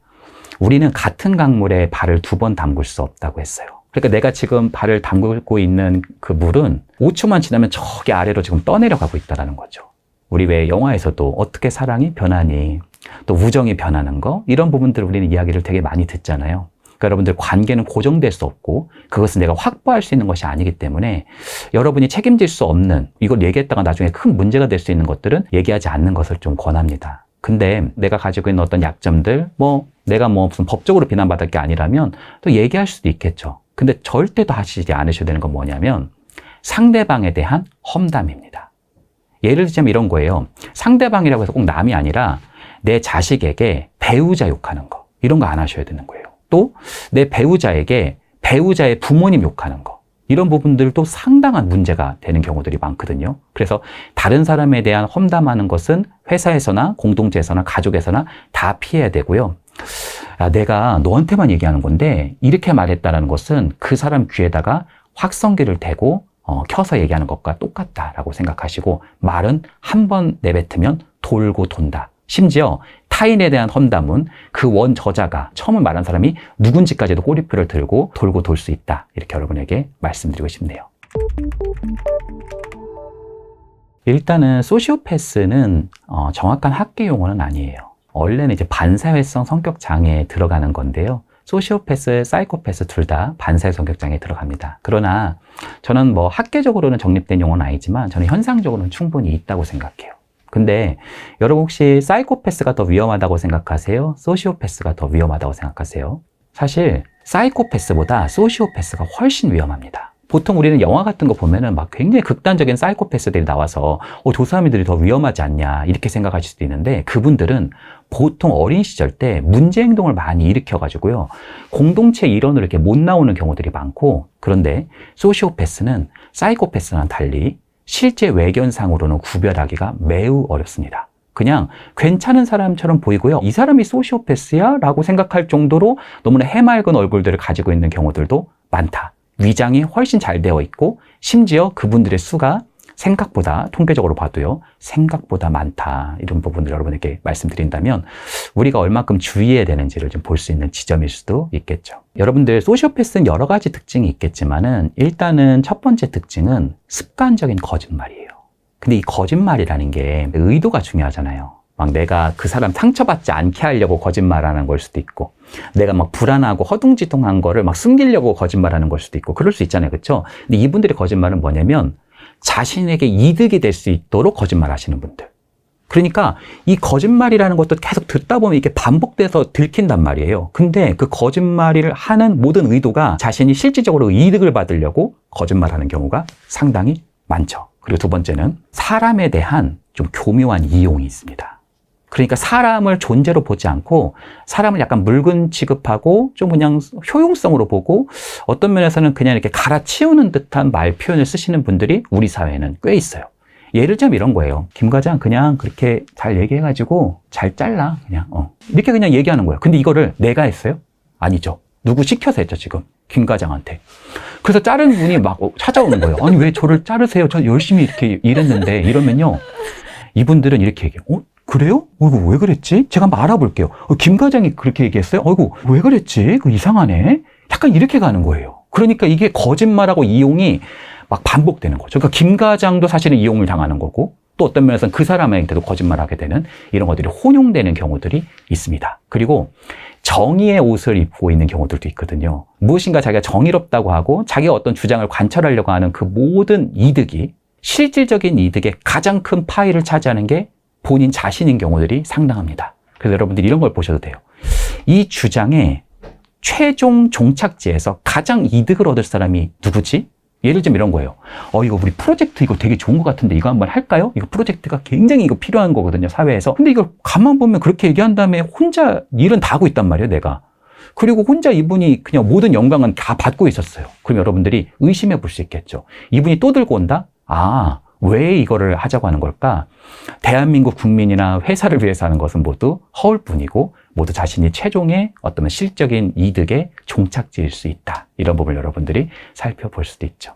우리는 같은 강물에 발을 2번 담글 수 없다고 했어요. 그러니까 내가 지금 발을 담그고 있는 그 물은 5초만 지나면 저기 아래로 지금 떠내려가고 있다는 거죠. 우리 왜 영화에서도 어떻게 사랑이 변하니, 또 우정이 변하는 거, 이런 부분들을 우리는 이야기를 되게 많이 듣잖아요. 그러니까 여러분들 관계는 고정될 수 없고 그것은 내가 확보할 수 있는 것이 아니기 때문에 여러분이 책임질 수 없는, 이걸 얘기했다가 나중에 큰 문제가 될 수 있는 것들은 얘기하지 않는 것을 좀 권합니다. 근데 내가 가지고 있는 어떤 약점들, 내가 무슨 법적으로 비난받을 게 아니라면 또 얘기할 수도 있겠죠. 근데 절대도 하시지 않으셔야 되는 건 뭐냐면 상대방에 대한 험담입니다. 예를 들자면 이런 거예요. 상대방이라고 해서 꼭 남이 아니라 내 자식에게 배우자 욕하는 거, 이런 거 안 하셔야 되는 거예요. 또 내 배우자에게 배우자의 부모님 욕하는 거, 이런 부분들도 상당한 문제가 되는 경우들이 많거든요. 그래서 다른 사람에 대한 험담하는 것은 회사에서나 공동체에서나 가족에서나 다 피해야 되고요. 내가 너한테만 얘기하는 건데 이렇게 말했다는 것은 그 사람 귀에다가 확성기를 대고 켜서 얘기하는 것과 똑같다라고 생각하시고, 말은 한 번 내뱉으면 돌고 돈다. 심지어 타인에 대한 험담은 그 원 저자가, 처음 말한 사람이 누군지까지도 꼬리표를 들고 돌고 돌 수 있다. 이렇게 여러분에게 말씀드리고 싶네요. 일단은 소시오패스는 정확한 학계 용어는 아니에요. 원래는 이제 반사회성 성격 장애에 들어가는 건데요. 소시오패스, 사이코패스 둘 다 반사회 성격 장애에 들어갑니다. 그러나 저는 학계적으로는 정립된 용어는 아니지만 저는 현상적으로는 충분히 있다고 생각해요. 근데 여러분 혹시 사이코패스가 더 위험하다고 생각하세요? 소시오패스가 더 위험하다고 생각하세요? 사실 사이코패스보다 소시오패스가 훨씬 위험합니다. 보통 우리는 영화 같은 거 보면은 막 굉장히 극단적인 사이코패스들이 나와서 저 사람들이 더 위험하지 않냐 이렇게 생각하실 수도 있는데, 그분들은 보통 어린 시절 때 문제 행동을 많이 일으켜가지고요, 공동체 일원으로 이렇게 못 나오는 경우들이 많고, 그런데 소시오패스는 사이코패스와는 달리 실제 외견상으로는 구별하기가 매우 어렵습니다. 그냥 괜찮은 사람처럼 보이고요, 이 사람이 소시오패스야? 라고 생각할 정도로 너무나 해맑은 얼굴들을 가지고 있는 경우들도 많다. 위장이 훨씬 잘 되어 있고 심지어 그분들의 수가 생각보다, 통계적으로 봐도요, 생각보다 많다. 이런 부분을 여러분에게 말씀드린다면 우리가 얼마큼 주의해야 되는지를 좀 볼 수 있는 지점일 수도 있겠죠. 여러분들 소시오패스는 여러 가지 특징이 있겠지만은 일단은 첫 번째 특징은 습관적인 거짓말이에요. 근데 이 거짓말이라는 게 의도가 중요하잖아요. 막 내가 그 사람 상처받지 않게 하려고 거짓말하는 걸 수도 있고, 내가 막 불안하고 허둥지둥한 거를 막 숨기려고 거짓말하는 걸 수도 있고, 그럴 수 있잖아요. 그렇죠? 근데 이분들의 거짓말은 뭐냐면 자신에게 이득이 될 수 있도록 거짓말 하시는 분들. 그러니까 이 거짓말이라는 것도 계속 듣다 보면 이게 반복돼서 들킨단 말이에요. 근데 그 거짓말을 하는 모든 의도가 자신이 실질적으로 이득을 받으려고 거짓말하는 경우가 상당히 많죠. 그리고 두 번째는 사람에 대한 좀 교묘한 이용이 있습니다. 그러니까 사람을 존재로 보지 않고 사람을 약간 물건 취급하고 좀 그냥 효용성으로 보고 어떤 면에서는 그냥 이렇게 갈아치우는 듯한 말 표현을 쓰시는 분들이 우리 사회에는 꽤 있어요. 예를 들면 이런 거예요. 김 과장 그냥 그렇게 잘 얘기해가지고 잘 잘라 그냥 이렇게 그냥 얘기하는 거예요. 근데 이거를 내가 했어요? 아니죠. 누구 시켜서 했죠 지금 김 과장한테. 그래서 자른 분이 막 찾아오는 거예요. 아니 왜 저를 자르세요? 저 열심히 이렇게 일했는데 이러면요. 이분들은 이렇게 얘기해요. 그래요? 어이구 왜 그랬지? 제가 한번 알아볼게요. 김 과장이 그렇게 얘기했어요? 어이구 왜 그랬지? 그 이상하네. 약간 이렇게 가는 거예요. 그러니까 이게 거짓말하고 이용이 막 반복되는 거죠. 그러니까 김 과장도 사실은 이용을 당하는 거고 또 어떤 면에서는 그 사람한테도 거짓말하게 되는 이런 것들이 혼용되는 경우들이 있습니다. 그리고 정의의 옷을 입고 있는 경우들도 있거든요. 무엇인가 자기가 정의롭다고 하고 자기가 어떤 주장을 관철하려고 하는 그 모든 이득이 실질적인 이득의 가장 큰 파이를 차지하는 게 본인 자신인 경우들이 상당합니다. 그래서 여러분들이 이런 걸 보셔도 돼요. 이 주장의 최종 종착지에서 가장 이득을 얻을 사람이 누구지? 예를 들면 이런 거예요. 이거 우리 프로젝트 이거 되게 좋은 것 같은데 이거 한번 할까요? 이거 프로젝트가 굉장히 이거 필요한 거거든요, 사회에서. 근데 이걸 가만 보면 그렇게 얘기한 다음에 혼자 일은 다 하고 있단 말이에요, 내가. 그리고 혼자 이분이 그냥 모든 영광은 다 받고 있었어요. 그럼 여러분들이 의심해 볼 수 있겠죠. 이분이 또 들고 온다? 왜 이거를 하자고 하는 걸까? 대한민국 국민이나 회사를 위해서 하는 것은 모두 허울뿐이고 모두 자신이 최종의 어떤 실적인 이득의 종착지일 수 있다. 이런 부분을 여러분들이 살펴볼 수도 있죠.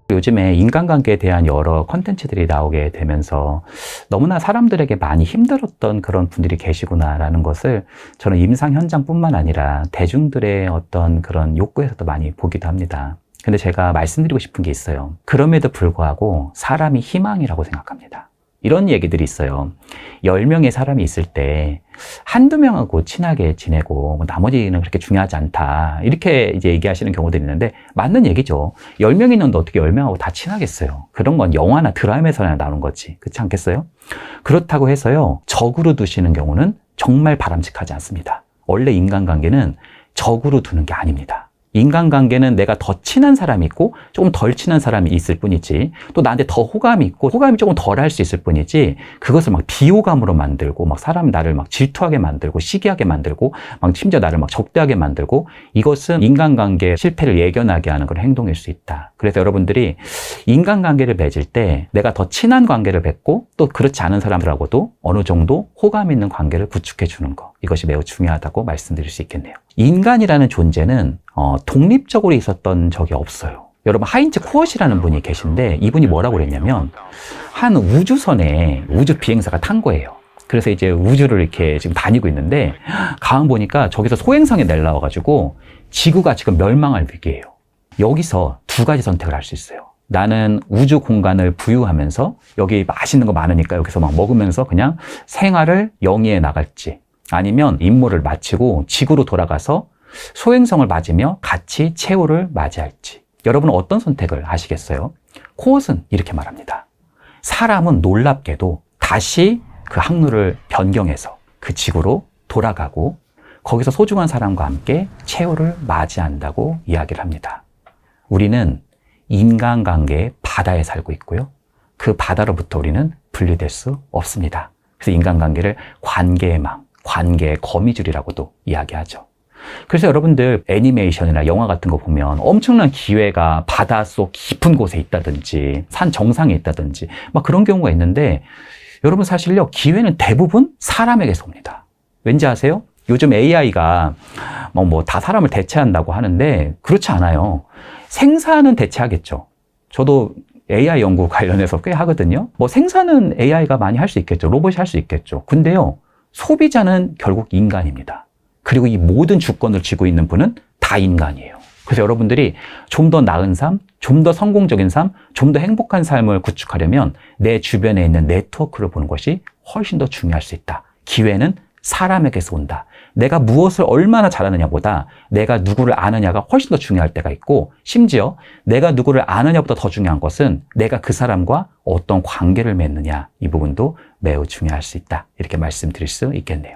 요즘에 인간관계에 대한 여러 컨텐츠들이 나오게 되면서 너무나 사람들에게 많이 힘들었던 그런 분들이 계시구나라는 것을 저는 임상 현장뿐만 아니라 대중들의 어떤 그런 욕구에서도 많이 보기도 합니다. 근데 제가 말씀드리고 싶은 게 있어요. 그럼에도 불구하고 사람이 희망이라고 생각합니다. 이런 얘기들이 있어요. 10명의 사람이 있을 때 한두 명하고 친하게 지내고 나머지는 그렇게 중요하지 않다. 이렇게 이제 얘기하시는 경우들이 있는데 맞는 얘기죠. 10명 있는데 어떻게 10명하고 다 친하겠어요. 그런 건 영화나 드라마에서나 나오는 거지. 그렇지 않겠어요? 그렇다고 해서요. 적으로 두시는 경우는 정말 바람직하지 않습니다. 원래 인간관계는 적으로 두는 게 아닙니다. 인간관계는 내가 더 친한 사람이 있고 조금 덜 친한 사람이 있을 뿐이지 또 나한테 더 호감이 있고 호감이 조금 덜 할 수 있을 뿐이지 그것을 막 비호감으로 만들고 막 사람이 나를 막 질투하게 만들고 시기하게 만들고 막 심지어 나를 막 적대하게 만들고 이것은 인간관계 실패를 예견하게 하는 그런 행동일 수 있다. 그래서 여러분들이 인간관계를 맺을 때 내가 더 친한 관계를 맺고 또 그렇지 않은 사람들하고도 어느 정도 호감 있는 관계를 구축해 주는 것 이것이 매우 중요하다고 말씀드릴 수 있겠네요. 인간이라는 존재는 독립적으로 있었던 적이 없어요. 여러분 하인츠 코엇이라는 분이 계신데 이분이 뭐라고 그랬냐면 한 우주선에 우주 비행사가 탄 거예요. 그래서 이제 우주를 이렇게 지금 다니고 있는데 가만 보니까 저기서 소행성에 내려와가지고 지구가 지금 멸망할 위기예요. 여기서 두 가지 선택을 할 수 있어요. 나는 우주 공간을 부유하면서 여기 맛있는 거 많으니까 여기서 막 먹으면서 그냥 생활을 영위해 나갈지 아니면 임무를 마치고 지구로 돌아가서 소행성을 맞으며 같이 최후를 맞이할지 여러분은 어떤 선택을 하시겠어요? 코엇은 이렇게 말합니다. 사람은 놀랍게도 다시 그 항로를 변경해서 그 지구로 돌아가고 거기서 소중한 사람과 함께 최후를 맞이한다고 이야기를 합니다. 우리는 인간관계의 바다에 살고 있고요. 그 바다로부터 우리는 분리될 수 없습니다. 그래서 인간관계를 관계의 망, 관계의 거미줄이라고도 이야기하죠. 그래서 여러분들 애니메이션이나 영화 같은 거 보면 엄청난 기회가 바닷속 깊은 곳에 있다든지 산 정상에 있다든지 막 그런 경우가 있는데 여러분 사실요 기회는 대부분 사람에게서 옵니다. 왠지 아세요? 요즘 AI가 뭐 다 사람을 대체한다고 하는데 그렇지 않아요. 생산은 대체하겠죠. 저도 AI 연구 관련해서 꽤 하거든요. 뭐 생산은 AI가 많이 할 수 있겠죠. 로봇이 할 수 있겠죠. 근데요 소비자는 결국 인간입니다. 그리고 이 모든 주권을 쥐고 있는 분은 다 인간이에요. 그래서 여러분들이 좀 더 나은 삶, 좀 더 성공적인 삶, 좀 더 행복한 삶을 구축하려면 내 주변에 있는 네트워크를 보는 것이 훨씬 더 중요할 수 있다. 기회는 사람에게서 온다. 내가 무엇을 얼마나 잘하느냐보다 내가 누구를 아느냐가 훨씬 더 중요할 때가 있고, 심지어 내가 누구를 아느냐보다 더 중요한 것은 내가 그 사람과 어떤 관계를 맺느냐, 이 부분도 매우 중요할 수 있다. 이렇게 말씀드릴 수 있겠네요.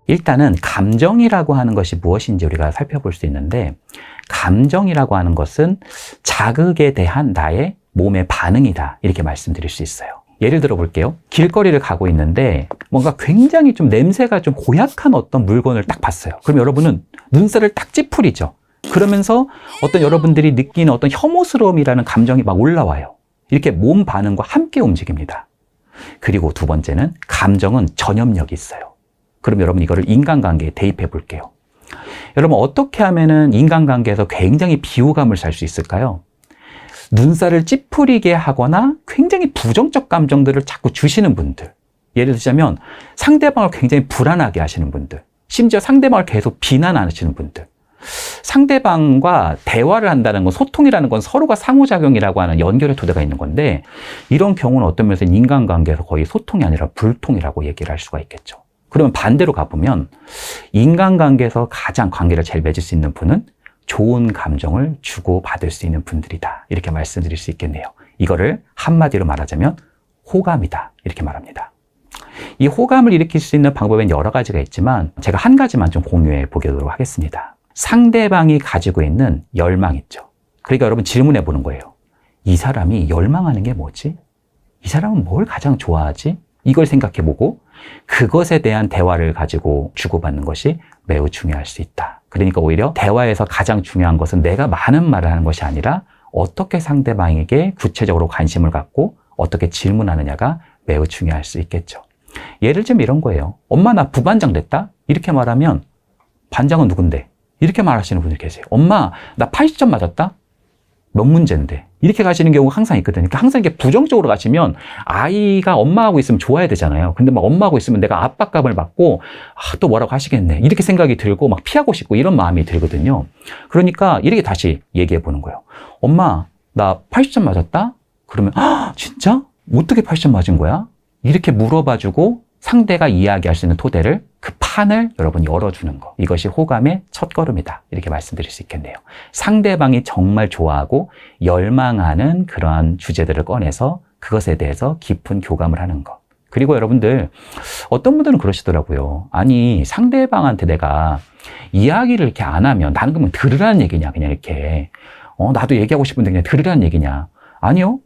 일단은 감정이라고 하는 것이 무엇인지 우리가 살펴볼 수 있는데, 감정이라고 하는 것은 자극에 대한 나의 몸의 반응이다. 이렇게 말씀드릴 수 있어요. 예를 들어 볼게요. 길거리를 가고 있는데 뭔가 굉장히 좀 냄새가 좀 고약한 어떤 물건을 딱 봤어요. 그럼 여러분은 눈살을 딱 찌푸리죠. 그러면서 어떤 여러분들이 느끼는 어떤 혐오스러움이라는 감정이 막 올라와요. 이렇게 몸 반응과 함께 움직입니다. 그리고 두 번째는 감정은 전염력이 있어요. 그럼 여러분 이거를 인간관계에 대입해 볼게요. 여러분 어떻게 하면은 인간관계에서 굉장히 비호감을 살 수 있을까요? 눈살을 찌푸리게 하거나 굉장히 부정적 감정들을 자꾸 주시는 분들. 예를 들자면 상대방을 굉장히 불안하게 하시는 분들. 심지어 상대방을 계속 비난하시는 분들. 상대방과 대화를 한다는 건, 소통이라는 건 서로가 상호작용이라고 하는 연결의 토대가 있는 건데, 이런 경우는 어떤 면에서 인간관계에서 거의 소통이 아니라 불통이라고 얘기를 할 수가 있겠죠. 그러면 반대로 가보면 인간관계에서 가장 관계를 잘 맺을 수 있는 분은 좋은 감정을 주고받을 수 있는 분들이다. 이렇게 말씀드릴 수 있겠네요. 이거를 한마디로 말하자면 호감이다. 이렇게 말합니다. 이 호감을 일으킬 수 있는 방법은 여러 가지가 있지만 제가 한 가지만 좀 공유해 보도록 하겠습니다. 상대방이 가지고 있는 열망 있죠. 그러니까 여러분 질문해 보는 거예요. 이 사람이 열망하는 게 뭐지? 이 사람은 뭘 가장 좋아하지? 이걸 생각해 보고 그것에 대한 대화를 가지고 주고받는 것이 매우 중요할 수 있다. 그러니까 오히려 대화에서 가장 중요한 것은 내가 많은 말을 하는 것이 아니라 어떻게 상대방에게 구체적으로 관심을 갖고 어떻게 질문하느냐가 매우 중요할 수 있겠죠. 예를 들면 이런 거예요. 엄마 나 부반장 됐다? 이렇게 말하면 반장은 누군데? 이렇게 말하시는 분들이 계세요. 엄마 나 80점 맞았다? 몇 문제인데? 이렇게 가시는 경우가 항상 있거든요. 그러니까 항상 이렇게 부정적으로 가시면 아이가 엄마하고 있으면 좋아야 되잖아요. 근데 막 엄마하고 있으면 내가 압박감을 받고 또 뭐라고 하시겠네. 이렇게 생각이 들고 막 피하고 싶고 이런 마음이 들거든요. 그러니까 이렇게 다시 얘기해 보는 거예요. 엄마, 나 80점 맞았다? 그러면 진짜? 어떻게 80점 맞은 거야? 이렇게 물어봐주고 상대가 이야기할 수 있는 토대를, 그 판을 여러분 열어주는 거. 이것이 호감의 첫걸음이다. 이렇게 말씀드릴 수 있겠네요. 상대방이 정말 좋아하고 열망하는 그러한 주제들을 꺼내서 그것에 대해서 깊은 교감을 하는 것. 그리고 여러분들 어떤 분들은 그러시더라고요. 아니 상대방한테 내가 이야기를 이렇게 안 하면 나는 그러면 들으라는 얘기냐, 그냥 이렇게 나도 얘기하고 싶은데 그냥 들으라는 얘기냐. 아니요.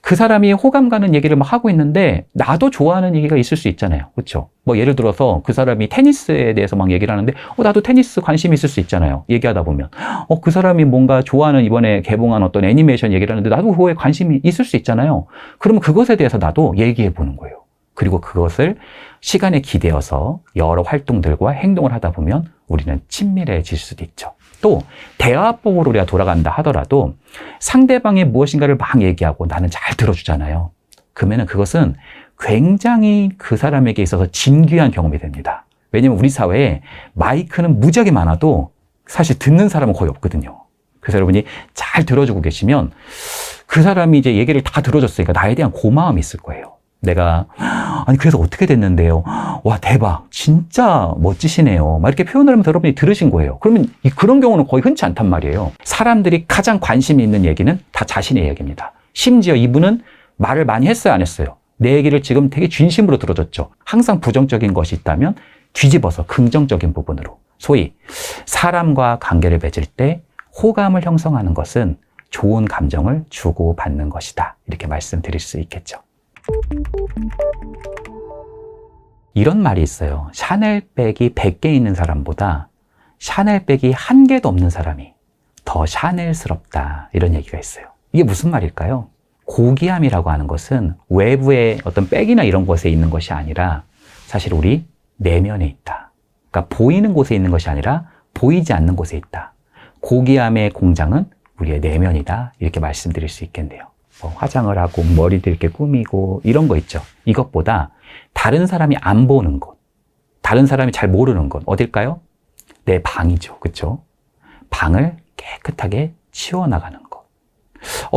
그 사람이 호감 가는 얘기를 막 하고 있는데 나도 좋아하는 얘기가 있을 수 있잖아요. 그렇죠? 뭐 예를 들어서 그 사람이 테니스에 대해서 막 얘기를 하는데 나도 테니스 관심이 있을 수 있잖아요. 얘기하다 보면 그 사람이 뭔가 좋아하는 이번에 개봉한 어떤 애니메이션 얘기를 하는데 나도 그거에 관심이 있을 수 있잖아요. 그러면 그것에 대해서 나도 얘기해 보는 거예요. 그리고 그것을 시간에 기대어서 여러 활동들과 행동을 하다 보면 우리는 친밀해질 수도 있죠. 또 대화법으로 우리가 돌아간다 하더라도 상대방의 무엇인가를 막 얘기하고 나는 잘 들어주잖아요. 그러면 그것은 굉장히 그 사람에게 있어서 진귀한 경험이 됩니다. 왜냐하면 우리 사회에 마이크는 무지하게 많아도 사실 듣는 사람은 거의 없거든요. 그래서 여러분이 잘 들어주고 계시면 그 사람이 이제 얘기를 다 들어줬으니까 나에 대한 고마움이 있을 거예요. 내가 아니 그래서 어떻게 됐는데요? 와 대박, 진짜 멋지시네요. 막 이렇게 표현을 하면서 여러분이 들으신 거예요. 그러면 그런 경우는 거의 흔치 않단 말이에요. 사람들이 가장 관심이 있는 얘기는 다 자신의 이야기입니다. 심지어 이분은 말을 많이 했어요, 안 했어요? 내 얘기를 지금 되게 진심으로 들어줬죠. 항상 부정적인 것이 있다면 뒤집어서 긍정적인 부분으로. 소위 사람과 관계를 맺을 때 호감을 형성하는 것은 좋은 감정을 주고받는 것이다. 이렇게 말씀드릴 수 있겠죠. 이런 말이 있어요. 샤넬백이 100개 있는 사람보다 샤넬백이 1개도 없는 사람이 더 샤넬스럽다. 이런 얘기가 있어요. 이게 무슨 말일까요? 고귀함이라고 하는 것은 외부의 어떤 백이나 이런 곳에 있는 것이 아니라 사실 우리 내면에 있다. 그러니까 보이는 곳에 있는 것이 아니라 보이지 않는 곳에 있다. 고귀함의 공장은 우리의 내면이다. 이렇게 말씀드릴 수 있겠네요. 화장을 하고 머리도 이렇게 꾸미고 이런 거 있죠. 이것보다 다른 사람이 안 보는 곳, 다른 사람이 잘 모르는 곳 어딜까요? 내 방이죠. 그렇죠? 방을 깨끗하게 치워나가는 것.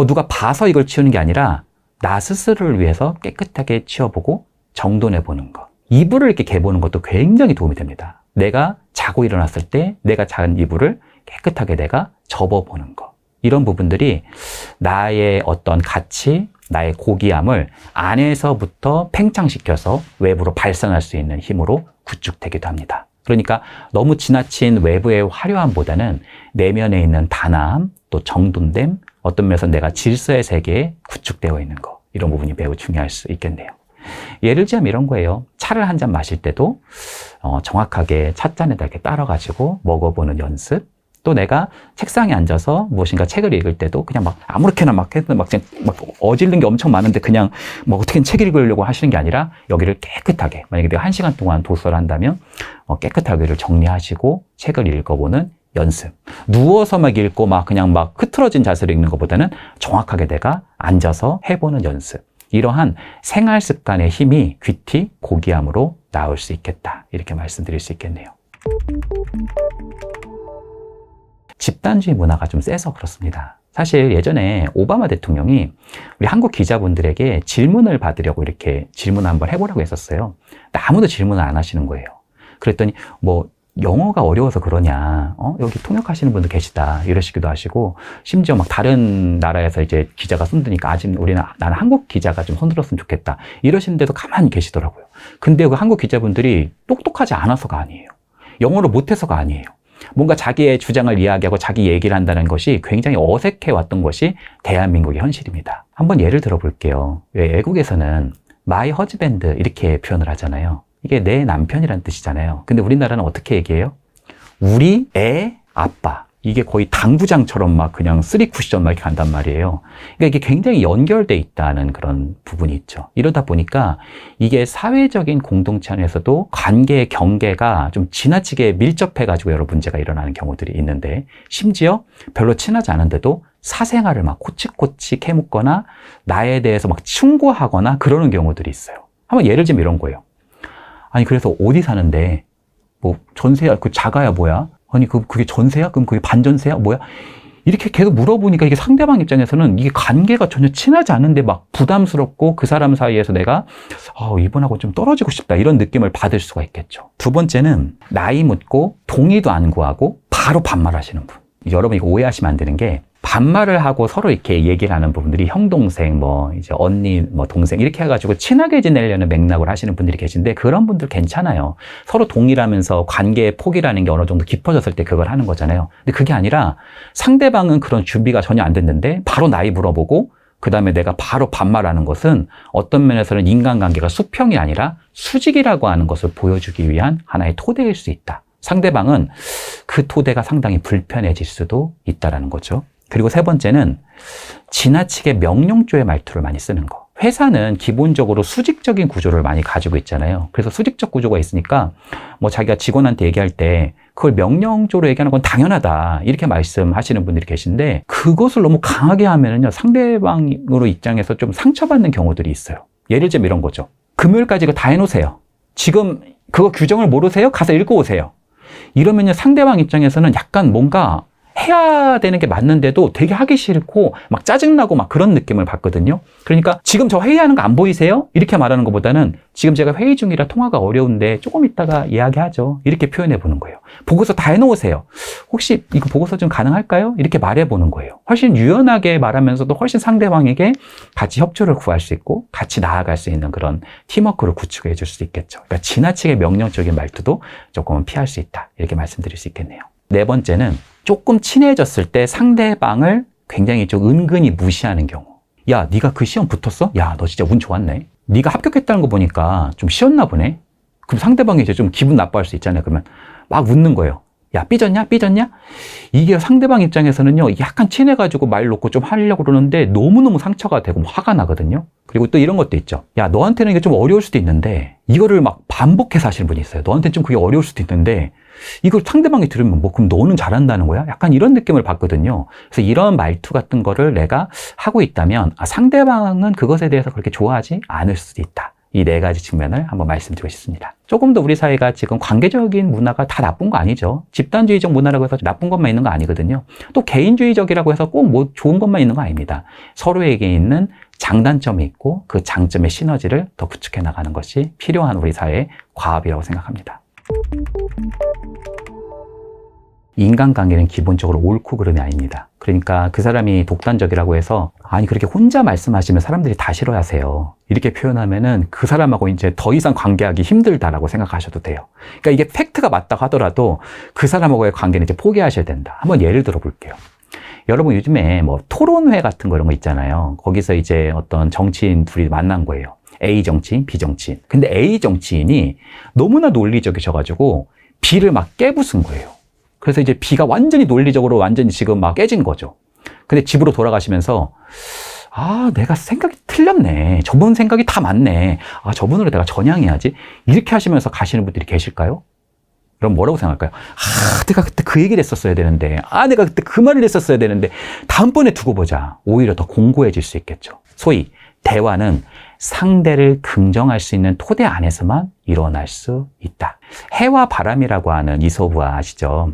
누가 봐서 이걸 치우는 게 아니라 나 스스로를 위해서 깨끗하게 치워보고 정돈해 보는 것. 이불을 이렇게 개보는 것도 굉장히 도움이 됩니다. 내가 자고 일어났을 때 내가 잔 이불을 깨끗하게 내가 접어보는 것. 이런 부분들이 나의 어떤 가치, 나의 고귀함을 안에서부터 팽창시켜서 외부로 발산할 수 있는 힘으로 구축되기도 합니다. 그러니까 너무 지나친 외부의 화려함보다는 내면에 있는 단아함, 또 정돈됨, 어떤 면에서 내가 질서의 세계에 구축되어 있는 것. 이런 부분이 매우 중요할 수 있겠네요. 예를 들자면 이런 거예요. 차를 한 잔 마실 때도 정확하게 찻잔에다 이렇게 따라가지고 먹어보는 연습. 또 내가 책상에 앉아서 무엇인가 책을 읽을 때도 그냥 막 아무렇게나 막 해도 막 어질른 게 엄청 많은데 그냥 뭐 어떻게든 책 읽으려고 하시는 게 아니라 여기를 깨끗하게, 만약에 내가 1시간 동안 도서를 한다면 깨끗하게를 정리하시고 책을 읽어보는 연습. 누워서 막 읽고 막 그냥 막 흐트러진 자세로 읽는 것보다는 정확하게 내가 앉아서 해보는 연습. 이러한 생활 습관의 힘이 귀티, 고귀함으로 나올 수 있겠다. 이렇게 말씀드릴 수 있겠네요. 집단주의 문화가 좀 세서 그렇습니다. 사실 예전에 오바마 대통령이 우리 한국 기자분들에게 질문을 받으려고 이렇게 질문을 한번 해보라고 했었어요. 근데 아무도 질문을 안 하시는 거예요. 그랬더니 뭐 영어가 어려워서 그러냐, 여기 통역하시는 분도 계시다, 이러시기도 하시고, 심지어 막 다른 나라에서 이제 기자가 손드니까 아직 나는 한국 기자가 좀 손들었으면 좋겠다, 이러시는데도 가만히 계시더라고요. 근데 그 한국 기자분들이 똑똑하지 않아서가 아니에요. 영어를 못해서가 아니에요. 뭔가 자기의 주장을 이야기하고 자기 얘기를 한다는 것이 굉장히 어색해 왔던 것이 대한민국의 현실입니다. 한번 예를 들어 볼게요. 외국에서는 my husband 이렇게 표현을 하잖아요. 이게 내 남편이라는 뜻이잖아요. 근데 우리나라는 어떻게 얘기해요? 우리 애 아빠. 이게 거의 당구장처럼 막 그냥 쓰리 쿠션 막 이렇게 간단 말이에요. 그러니까 이게 굉장히 연결돼 있다는 그런 부분이 있죠. 이러다 보니까 이게 사회적인 공동체 안에서도 관계의 경계가 좀 지나치게 밀접해가지고 여러 문제가 일어나는 경우들이 있는데, 심지어 별로 친하지 않은데도 사생활을 막 코치코치 캐묻거나 나에 대해서 막 충고하거나 그러는 경우들이 있어요. 한번 예를 들면 이런 거예요. 아니, 그래서 어디 사는데, 뭐, 전세야, 그 자가야 뭐야? 아니, 그게 전세야? 그럼 그게 반전세야? 뭐야? 이렇게 계속 물어보니까 이게 상대방 입장에서는 이게 관계가 전혀 친하지 않은데 막 부담스럽고 그 사람 사이에서 내가, 이분하고 좀 떨어지고 싶다, 이런 느낌을 받을 수가 있겠죠. 두 번째는 나이 묻고 동의도 안 구하고 바로 반말하시는 분. 여러분 이거 오해하시면 안 되는 게, 반말을 하고 서로 이렇게 얘기를 하는 부분들이 형, 동생, 뭐, 이제 언니, 뭐, 동생, 이렇게 해가지고 친하게 지내려는 맥락으로 하시는 분들이 계신데, 그런 분들 괜찮아요. 서로 동의하면서 관계의 폭이라는 게 어느 정도 깊어졌을 때 그걸 하는 거잖아요. 근데 그게 아니라 상대방은 그런 준비가 전혀 안 됐는데, 바로 나이 물어보고, 그 다음에 내가 바로 반말하는 것은 어떤 면에서는 인간관계가 수평이 아니라 수직이라고 하는 것을 보여주기 위한 하나의 토대일 수 있다. 상대방은 그 토대가 상당히 불편해질 수도 있다는 거죠. 그리고 세 번째는 지나치게 명령조의 말투를 많이 쓰는 거. 회사는 기본적으로 수직적인 구조를 많이 가지고 있잖아요. 그래서 수직적 구조가 있으니까 뭐 자기가 직원한테 얘기할 때 그걸 명령조로 얘기하는 건 당연하다, 이렇게 말씀하시는 분들이 계신데, 그것을 너무 강하게 하면은요, 상대방으로 입장에서 좀 상처받는 경우들이 있어요. 예를 들면 이런 거죠. 금요일까지 이거 다 해놓으세요. 지금 그거 규정을 모르세요? 가서 읽고 오세요. 이러면요, 상대방 입장에서는 약간 뭔가 해야 되는 게 맞는데도 되게 하기 싫고 막 짜증나고 막 그런 느낌을 받거든요. 그러니까 지금 저 회의하는 거 안 보이세요? 이렇게 말하는 것보다는 지금 제가 회의 중이라 통화가 어려운데 조금 이따가 이야기하죠, 이렇게 표현해 보는 거예요. 보고서 다 해놓으세요. 혹시 이거 보고서 좀 가능할까요? 이렇게 말해 보는 거예요. 훨씬 유연하게 말하면서도 훨씬 상대방에게 같이 협조를 구할 수 있고 같이 나아갈 수 있는 그런 팀워크를 구축해 줄 수 있겠죠. 그러니까 지나치게 명령적인 말투도 조금은 피할 수 있다, 이렇게 말씀드릴 수 있겠네요. 네 번째는 조금 친해졌을 때 상대방을 굉장히 좀 은근히 무시하는 경우. 야, 네가 그 시험 붙었어? 야, 너 진짜 운 좋았네. 네가 합격했다는 거 보니까 좀 쉬었나 보네. 그럼 상대방이 이제 좀 기분 나빠할 수 있잖아요. 그러면 막 웃는 거예요. 야, 삐졌냐? 삐졌냐? 이게 상대방 입장에서는요, 약간 친해가지고 말 놓고 좀 하려고 그러는데 너무너무 상처가 되고 화가 나거든요. 그리고 또 이런 것도 있죠. 야, 너한테는 이게 좀 어려울 수도 있는데, 이거를 막 반복해서 하시는 분이 있어요. 너한테는 좀 그게 어려울 수도 있는데, 이걸 상대방이 들으면 뭐, 그럼 너는 잘한다는 거야? 약간 이런 느낌을 받거든요. 그래서 이런 말투 같은 거를 내가 하고 있다면, 상대방은 그것에 대해서 그렇게 좋아하지 않을 수도 있다, 이 네 가지 측면을 한번 말씀드리고 싶습니다. 조금 더 우리 사회가 지금 관계적인 문화가 다 나쁜 거 아니죠. 집단주의적 문화라고 해서 나쁜 것만 있는 거 아니거든요. 또 개인주의적이라고 해서 꼭 뭐 좋은 것만 있는 거 아닙니다. 서로에게 있는 장단점이 있고 그 장점의 시너지를 더 구축해 나가는 것이 필요한 우리 사회의 과업이라고 생각합니다. 인간관계는 기본적으로 옳고 그름이 아닙니다. 그러니까 그 사람이 독단적이라고 해서 아니 그렇게 혼자 말씀하시면 사람들이 다 싫어하세요. 이렇게 표현하면은 그 사람하고 이제 더 이상 관계하기 힘들다라고 생각하셔도 돼요. 그러니까 이게 팩트가 맞다고 하더라도 그 사람하고의 관계는 이제 포기하셔야 된다. 한번 예를 들어 볼게요. 여러분 요즘에 뭐 토론회 같은 거 이런 거 있잖아요. 거기서 이제 어떤 정치인 둘이 만난 거예요. A 정치인, B 정치인. 근데 A 정치인이 너무나 논리적이셔가지고 B를 막 깨부순 거예요. 그래서 이제 B가 완전히 논리적으로 완전히 지금 막 깨진 거죠. 근데 집으로 돌아가시면서 아, 내가 생각이 틀렸네. 저분 생각이 다 맞네. 아, 저분으로 내가 전향해야지. 이렇게 하시면서 가시는 분들이 계실까요? 그럼 뭐라고 생각할까요? 아, 내가 그때 그 얘기를 했었어야 되는데. 아, 내가 그때 그 말을 했었어야 되는데. 다음번에 두고 보자. 오히려 더 공고해질 수 있겠죠. 소위 대화는 상대를 긍정할 수 있는 토대 안에서만 일어날 수 있다. 해와 바람이라고 하는 이솝우화 아시죠?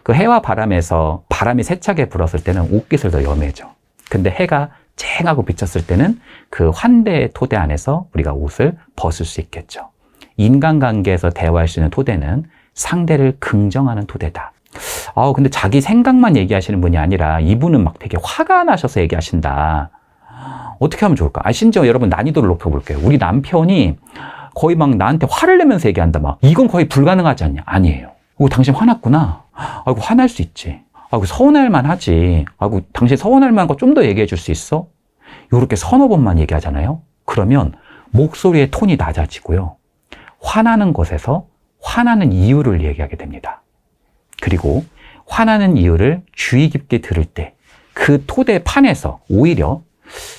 그 해와 바람에서 바람이 세차게 불었을 때는 옷깃을 더 염해져. 근데 해가 쨍하고 비쳤을 때는 그 환대의 토대 안에서 우리가 옷을 벗을 수 있겠죠. 인간관계에서 대화할 수 있는 토대는 상대를 긍정하는 토대다. 근데 자기 생각만 얘기하시는 분이 아니라 이분은 막 되게 화가 나셔서 얘기하신다. 어떻게 하면 좋을까? 심지어 여러분 난이도를 높여볼게요. 우리 남편이 거의 막 나한테 화를 내면서 얘기한다. 막 이건 거의 불가능하지 않냐? 아니에요. 당신 화났구나. 아이고, 화날 수 있지. 아이고, 서운할 만하지. 아이고, 당신 서운할 만한 거 좀 더 얘기해 줄 수 있어? 요렇게 서너 번만 얘기하잖아요. 그러면 목소리의 톤이 낮아지고요. 화나는 것에서 화나는 이유를 얘기하게 됩니다. 그리고 화나는 이유를 주의 깊게 들을 때 그 토대판에서 오히려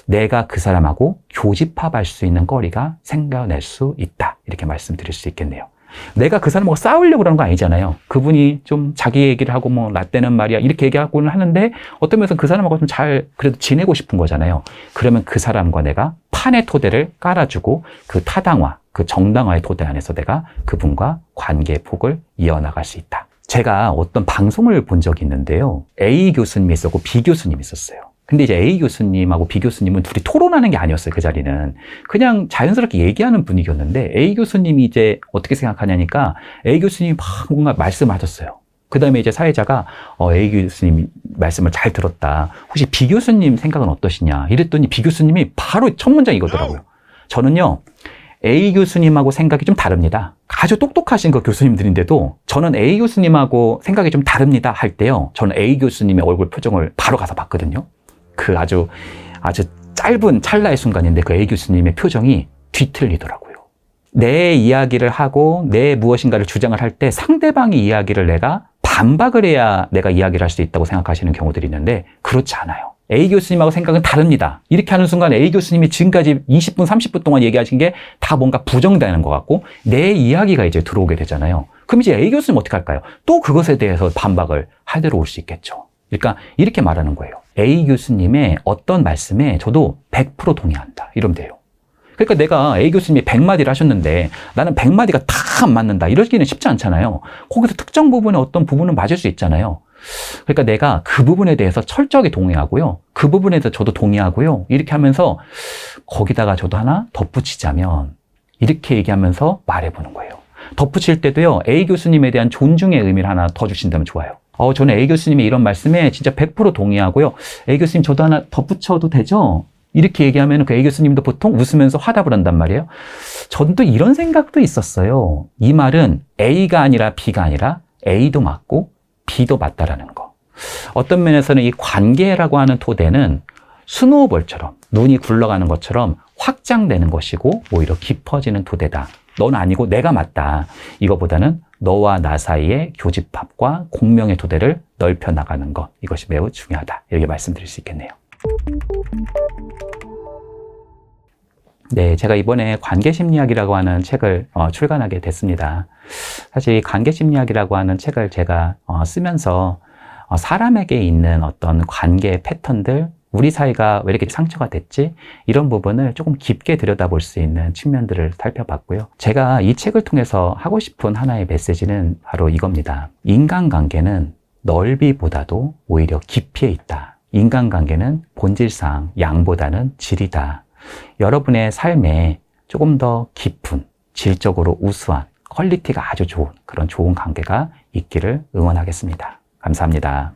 내가 그 사람하고 교집합할 수 있는 거리가 생겨날 수 있다. 이렇게 말씀드릴 수 있겠네요. 내가 그 사람하고 싸우려고 그러는 거 아니잖아요. 그분이 좀 자기 얘기를 하고 뭐 나 때는 말이야 이렇게 얘기하고는 하는데 어떤 면에서 그 사람하고 좀 잘 그래도 지내고 싶은 거잖아요. 그러면 그 사람과 내가 판의 토대를 깔아주고 그 타당화, 그 정당화의 토대 안에서 내가 그분과 관계의 폭을 이어나갈 수 있다. 제가 어떤 방송을 본 적이 있는데요. A 교수님이 있었고 B 교수님이 있었어요. 근데 이제 A 교수님하고 B 교수님은 둘이 토론하는 게 아니었어요. 그 자리는. 그냥 자연스럽게 얘기하는 분위기였는데 A 교수님이 이제 어떻게 생각하냐니까 A 교수님이 막 뭔가 말씀하셨어요. 그 다음에 이제 사회자가 A 교수님 말씀을 잘 들었다. 혹시 B 교수님 생각은 어떠시냐? 이랬더니 B 교수님이 바로 첫 문장 이거더라고요. 저는요. A 교수님하고 생각이 좀 다릅니다. 아주 똑똑하신 그 교수님들인데도 저는 A 교수님하고 생각이 좀 다릅니다 할 때요. 저는 A 교수님의 얼굴 표정을 바로 가서 봤거든요. 그 아주 짧은 찰나의 순간인데 그 A 교수님의 표정이 뒤틀리더라고요. 내 이야기를 하고 내 무엇인가를 주장을 할 때 상대방의 이야기를 내가 반박을 해야 내가 이야기를 할 수 있다고 생각하시는 경우들이 있는데 그렇지 않아요. A 교수님하고 생각은 다릅니다. 이렇게 하는 순간 A 교수님이 지금까지 20분, 30분 동안 얘기하신 게 다 뭔가 부정되는 것 같고 내 이야기가 이제 들어오게 되잖아요. 그럼 이제 A 교수님 어떻게 할까요? 또 그것에 대해서 반박을 하대로 올 수 있겠죠. 그러니까 이렇게 말하는 거예요. A 교수님의 어떤 말씀에 저도 100% 동의한다. 이러면 돼요. 그러니까 내가 A 교수님이 100마디를 하셨는데 나는 100마디가 다 안 맞는다. 이러기는 쉽지 않잖아요. 거기서 특정 부분에 어떤 부분은 맞을 수 있잖아요. 그러니까 내가 그 부분에 대해서 철저하게 동의하고요. 그 부분에 대해서 저도 동의하고요. 이렇게 하면서 거기다가 저도 하나 덧붙이자면 이렇게 얘기하면서 말해보는 거예요. 덧붙일 때도요. A 교수님에 대한 존중의 의미를 하나 더 주신다면 좋아요. 저는 A 교수님의 이런 말씀에 진짜 100% 동의하고요. A 교수님 저도 하나 덧붙여도 되죠? 이렇게 얘기하면 그 A 교수님도 보통 웃으면서 화답을 한단 말이에요. 전 또 이런 생각도 있었어요. 이 말은 A가 아니라 B가 아니라 A도 맞고 B도 맞다라는 거. 어떤 면에서는 이 관계라고 하는 토대는 스노우볼처럼 눈이 굴러가는 것처럼 확장되는 것이고 오히려 깊어지는 토대다. 넌 아니고 내가 맞다. 이거보다는 너와 나 사이의 교집합과 공명의 토대를 넓혀 나가는 것. 이것이 매우 중요하다. 이렇게 말씀드릴 수 있겠네요. 네, 제가 이번에 관계심리학이라고 하는 책을 출간하게 됐습니다. 사실 관계심리학이라고 하는 책을 제가 쓰면서 사람에게 있는 어떤 관계 패턴들, 우리 사이가 왜 이렇게 상처가 됐지? 이런 부분을 조금 깊게 들여다볼 수 있는 측면들을 살펴봤고요. 제가 이 책을 통해서 하고 싶은 하나의 메시지는 바로 이겁니다. 인간관계는 넓이보다도 오히려 깊이에 있다. 인간관계는 본질상 양보다는 질이다. 여러분의 삶에 조금 더 깊은, 질적으로 우수한, 퀄리티가 아주 좋은 그런 좋은 관계가 있기를 응원하겠습니다. 감사합니다.